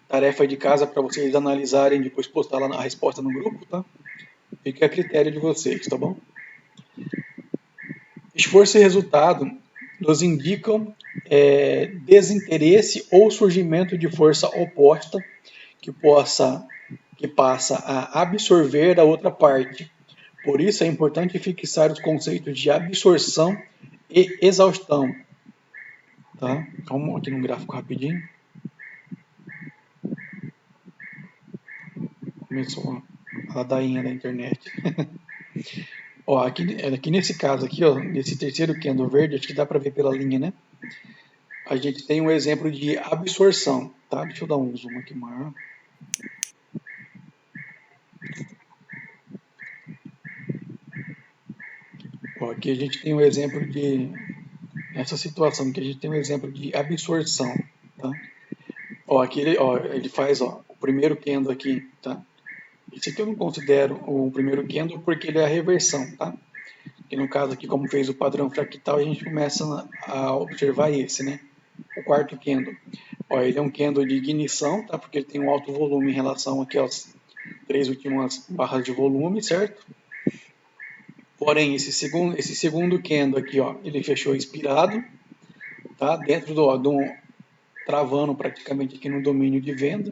tarefa de casa para vocês analisarem e depois postar lá a resposta no grupo, tá? Fica a critério de vocês, tá bom? Esforço e resultado nos indicam desinteresse ou surgimento de força oposta que passa a absorver a outra parte. Por isso é importante fixar os conceitos de absorção e exaustão. Tá? Vamos aqui no gráfico rapidinho. Começou a ladainha da internet. Ó, aqui nesse caso aqui, ó, nesse terceiro candle verde, acho que dá para ver pela linha, né? A gente tem um exemplo de absorção, tá? Deixa eu dar um zoom aqui maior. Ó, aqui a gente tem um exemplo de, nessa situação aqui a gente tem um exemplo de absorção, tá? Ó, aqui ele faz, ó, o primeiro candle aqui, tá? Esse aqui eu não considero o primeiro candle porque ele é a reversão, tá? E no caso aqui, como fez o padrão fractal, a gente começa a observar esse, né? O quarto candle. Ó, ele é um candle de ignição, tá? Porque ele tem um alto volume em relação aqui às três últimas barras de volume, certo? Porém, esse segundo candle aqui, ó, ele fechou inspirado, tá? Dentro do travando praticamente aqui no domínio de venda.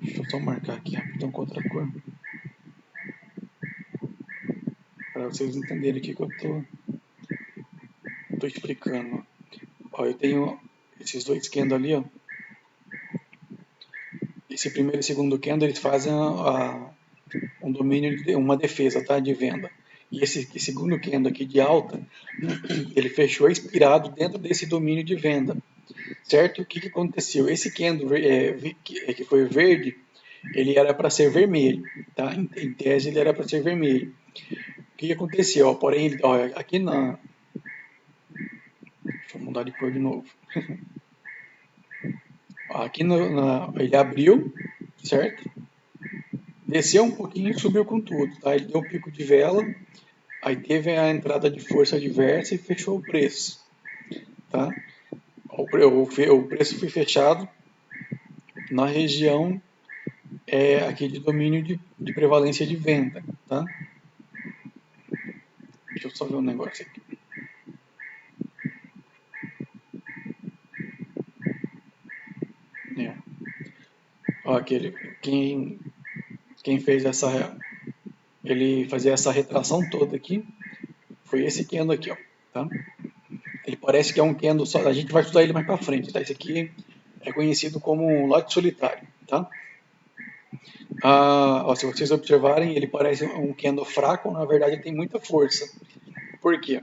Deixa eu só marcar aqui rapidão com outra cor. Para vocês entenderem o que eu tô explicando. Ó, eu tenho esses dois candles ali, ó. Esse primeiro e segundo candle, eles fazem um domínio, uma defesa, tá? De venda. E esse segundo candle aqui de alta, ele fechou inspirado dentro desse domínio de venda, certo? O que aconteceu? Esse candle que foi verde, ele era para ser vermelho, tá? Em tese ele era para ser vermelho. O que aconteceu? Porém, ó, aqui na... Deixa eu mudar de cor de novo. Aqui ele abriu, certo? Desceu um pouquinho e subiu com tudo, tá? Ele deu um pico de vela, aí teve a entrada de força adversa e fechou o preço, tá? O preço foi fechado na região aqui de domínio de prevalência de venda, tá? Deixa eu só ver um negócio aqui. Ó, quem fez ele fazia essa retração toda aqui, foi esse candle aqui, ó, tá? Ele parece que é um candle só, a gente vai estudar ele mais para frente, tá? Esse aqui é conhecido como um lote solitário, tá? Ó, se vocês observarem, ele parece um candle fraco, na verdade ele tem muita força. Por quê?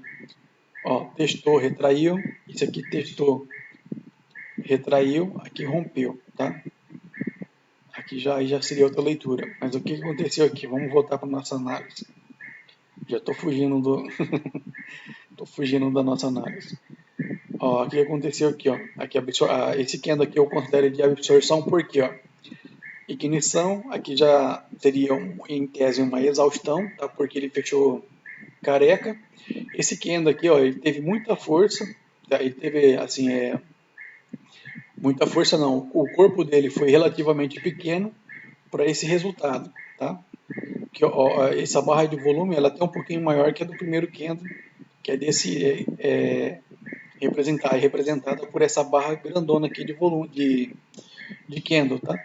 Ó, testou, retraiu, isso aqui testou, retraiu, aqui rompeu, tá? Aqui já seria outra leitura. Mas o que aconteceu aqui? Vamos voltar para nossa análise. Já estou fugindo tô fugindo da nossa análise. Ó, o que aconteceu aqui, ó? Aqui esse candle aqui eu considero de absorção porque, ó, ignição, aqui já seria em tese uma exaustão, tá? Porque ele fechou careca. Esse candle aqui, ó, ele teve muita força, tá? Ele teve assim, muita força não. O corpo dele foi relativamente pequeno para esse resultado, tá? Que ó, essa barra de volume ela tem um pouquinho maior que a do primeiro candle, que é desse representada por essa barra grandona aqui de volume de candle, tá?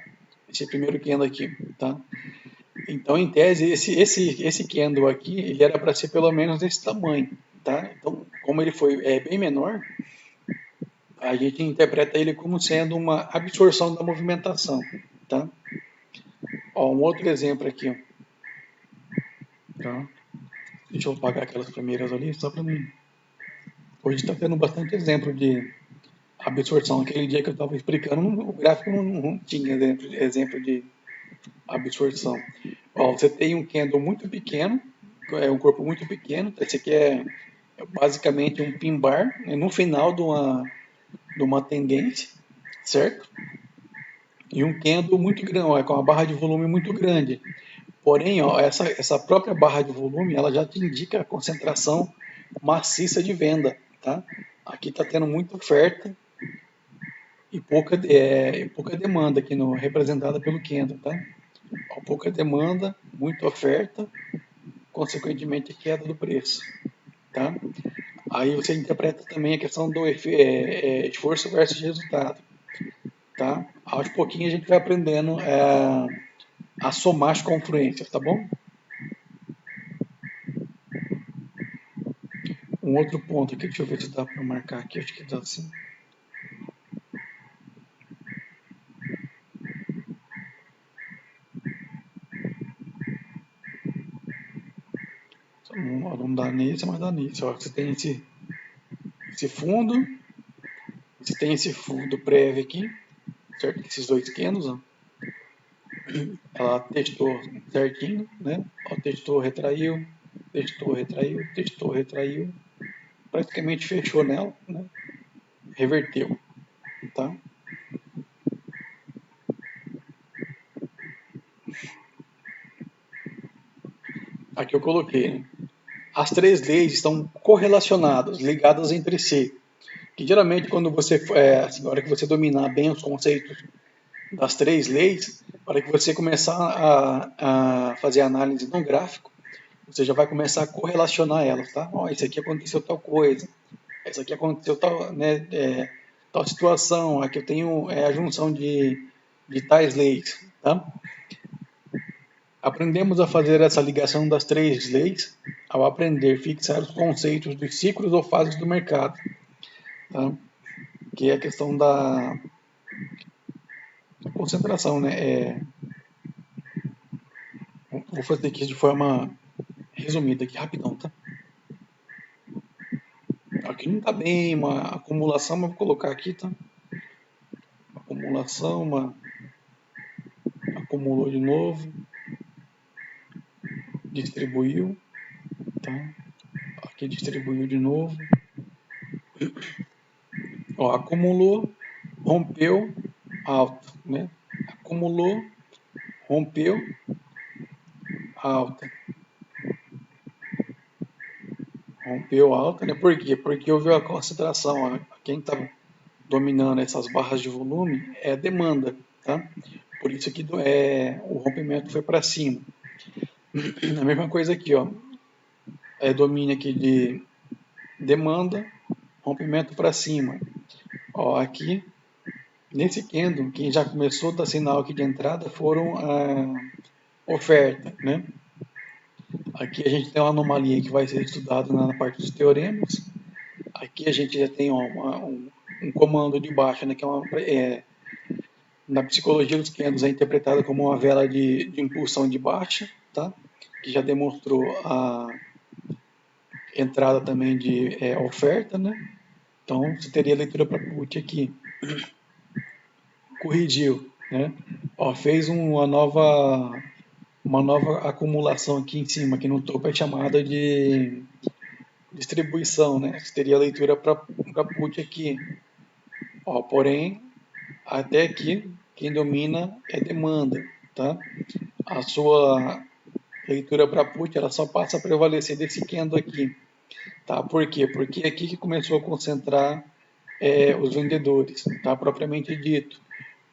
Esse primeiro candle aqui, tá? Então, em tese, esse candle aqui, ele era para ser pelo menos desse tamanho, tá? Então, como ele foi bem menor, a gente interpreta ele como sendo uma absorção da movimentação, tá? Ó, um outro exemplo aqui, ó. Tá? Deixa eu apagar aquelas primeiras ali, só para mim. Hoje está tendo bastante exemplo de absorção. Aquele dia que eu estava explicando, o gráfico não tinha exemplo de absorção. Ó, você tem um candle muito pequeno, um corpo muito pequeno. Esse aqui é basicamente um pin bar, né, no final de uma tendência, certo? e um candle muito grande, com uma barra de volume muito grande. Porém, ó, essa própria barra de volume, ela já te indica a concentração maciça de venda, tá? Aqui está tendo muita oferta e pouca demanda aqui no, representada pelo candle, tá? Ó, pouca demanda, muita oferta, consequentemente queda do preço, tá? Aí você interpreta também a questão do esforço versus resultado, tá? Aos pouquinhos a gente vai aprendendo a somar as confluências, tá bom? Um outro ponto aqui, deixa eu ver se dá para marcar aqui, acho que dá sim. Não dá nesse, mas dá nesse. Ó, você tem esse fundo, você tem esse fundo prévio aqui, certo? Esses dois candles, ó. Ela testou certinho, né? Ó, testou, retraiu, testou, retraiu, testou, retraiu. Praticamente fechou nela, né? Reverteu, tá? Aqui eu coloquei, né? As três leis estão correlacionadas, ligadas entre si. Que geralmente quando você, assim, na hora que você dominar bem os conceitos das três leis, para que você começar a fazer análise no gráfico, você já vai começar a correlacionar elas, tá? Ó, isso aqui aconteceu tal coisa, isso aqui aconteceu tal, né, tal situação, aqui eu tenho a junção de tais leis, tá? Aprendemos a fazer essa ligação das três leis ao aprender a fixar os conceitos dos ciclos ou fases do mercado, tá? Que é a questão da concentração, né? Vou fazer aqui de forma resumida, aqui rapidão, tá? Aqui não está bem uma acumulação, mas vou colocar aqui, tá? Acumulação, acumulou de novo, distribuiu, tá? Aqui distribuiu de novo. Ó, acumulou, rompeu, alta, né? Acumulou, rompeu, alta. Rompeu alta, né? Por quê? Porque houve a concentração. Ó. Quem está dominando essas barras de volume é a demanda, tá? Por isso que o rompimento foi para cima. A mesma coisa aqui, ó. Domínio aqui de demanda, rompimento para cima. Ó, aqui, nesse candle, quem já começou a dar sinal aqui de entrada foram a oferta, né? Aqui a gente tem uma anomalia que vai ser estudada na parte dos teoremas. Aqui a gente já tem ó, um comando de baixa, né, que na psicologia dos candles é interpretada como uma vela de impulsão de baixa, tá? Que já demonstrou a entrada também de oferta, né? Então você teria leitura para put aqui. Corrigiu, né? Ó, fez uma nova acumulação aqui em cima, aqui no topo é chamada de distribuição, né? Você teria leitura para put aqui. Ó, porém, até aqui, quem domina é demanda, tá? A sua leitura para put, ela só passa a prevalecer desse candle aqui, tá? Por quê? Porque é aqui que começou a concentrar os vendedores, tá? Propriamente dito.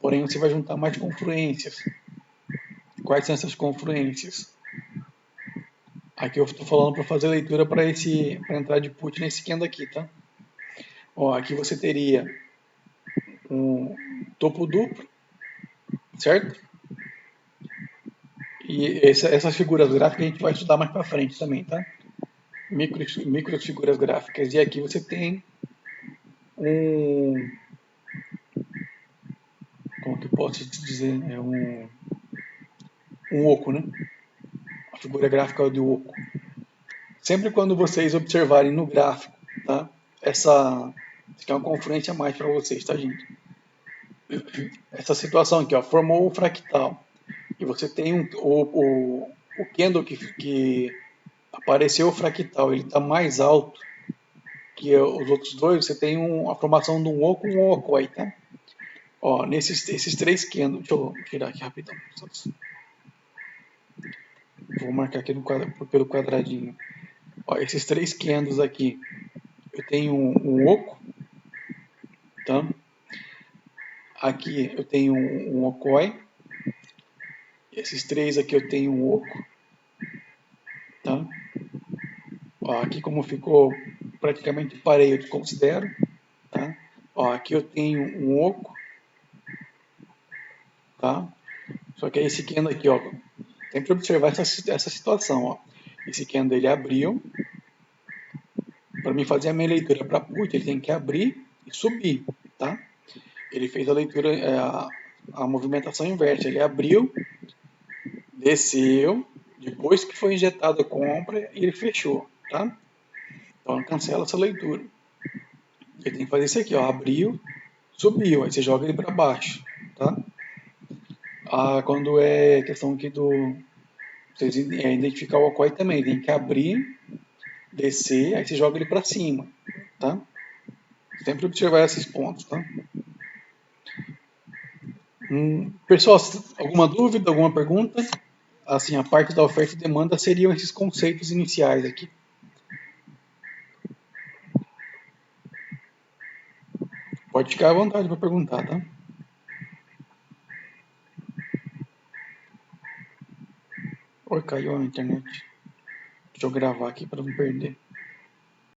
Porém, você vai juntar mais confluências. Quais são essas confluências? Aqui eu estou falando para fazer leitura para entrar de put nesse candle aqui, tá? Ó, aqui você teria um topo duplo, certo? E essas figuras gráficas a gente vai estudar mais para frente também, tá? Micro figuras gráficas. E aqui você tem um... Como que eu posso te dizer? Um oco, né? A figura gráfica de oco. Sempre quando vocês observarem no gráfico, tá? Isso aqui é uma confluência a mais para vocês, tá, gente? Essa situação aqui, ó, formou um fractal. E você tem o candle que apareceu o fractal, ele está mais alto que os outros dois, você tem a formação de um oco aí, tá? Ó, esses três candles, deixa eu tirar aqui rapidão. Vou marcar aqui pelo quadradinho. Ó, esses três candles aqui, eu tenho um oco, tá? Aqui eu tenho um okoi. Esses três aqui eu tenho um oco, tá? Ó, aqui como ficou praticamente parei, eu considero, tá? Ó, aqui eu tenho um oco, tá? Só que esse candle aqui, ó, sempre observar essa situação, ó. Esse candle ele abriu. Para mim fazer a minha leitura para put, ele tem que abrir e subir, tá? Ele fez a leitura, a movimentação inversa. Ele abriu, desceu, depois que foi injetada a compra, ele fechou, tá? Então cancela essa leitura. Ele tem que fazer isso aqui, ó, abriu, subiu, aí você joga ele para baixo, tá? Quando é questão aqui do vocês identificar o okoi também, tem que abrir, descer, aí você joga ele para cima, tá? Sempre observar esses pontos, tá? Pessoal, alguma dúvida, alguma pergunta? Assim, a parte da oferta e demanda seriam esses conceitos iniciais aqui. Pode ficar à vontade para perguntar, tá? Oi, caiu a internet. Deixa eu gravar aqui para não perder.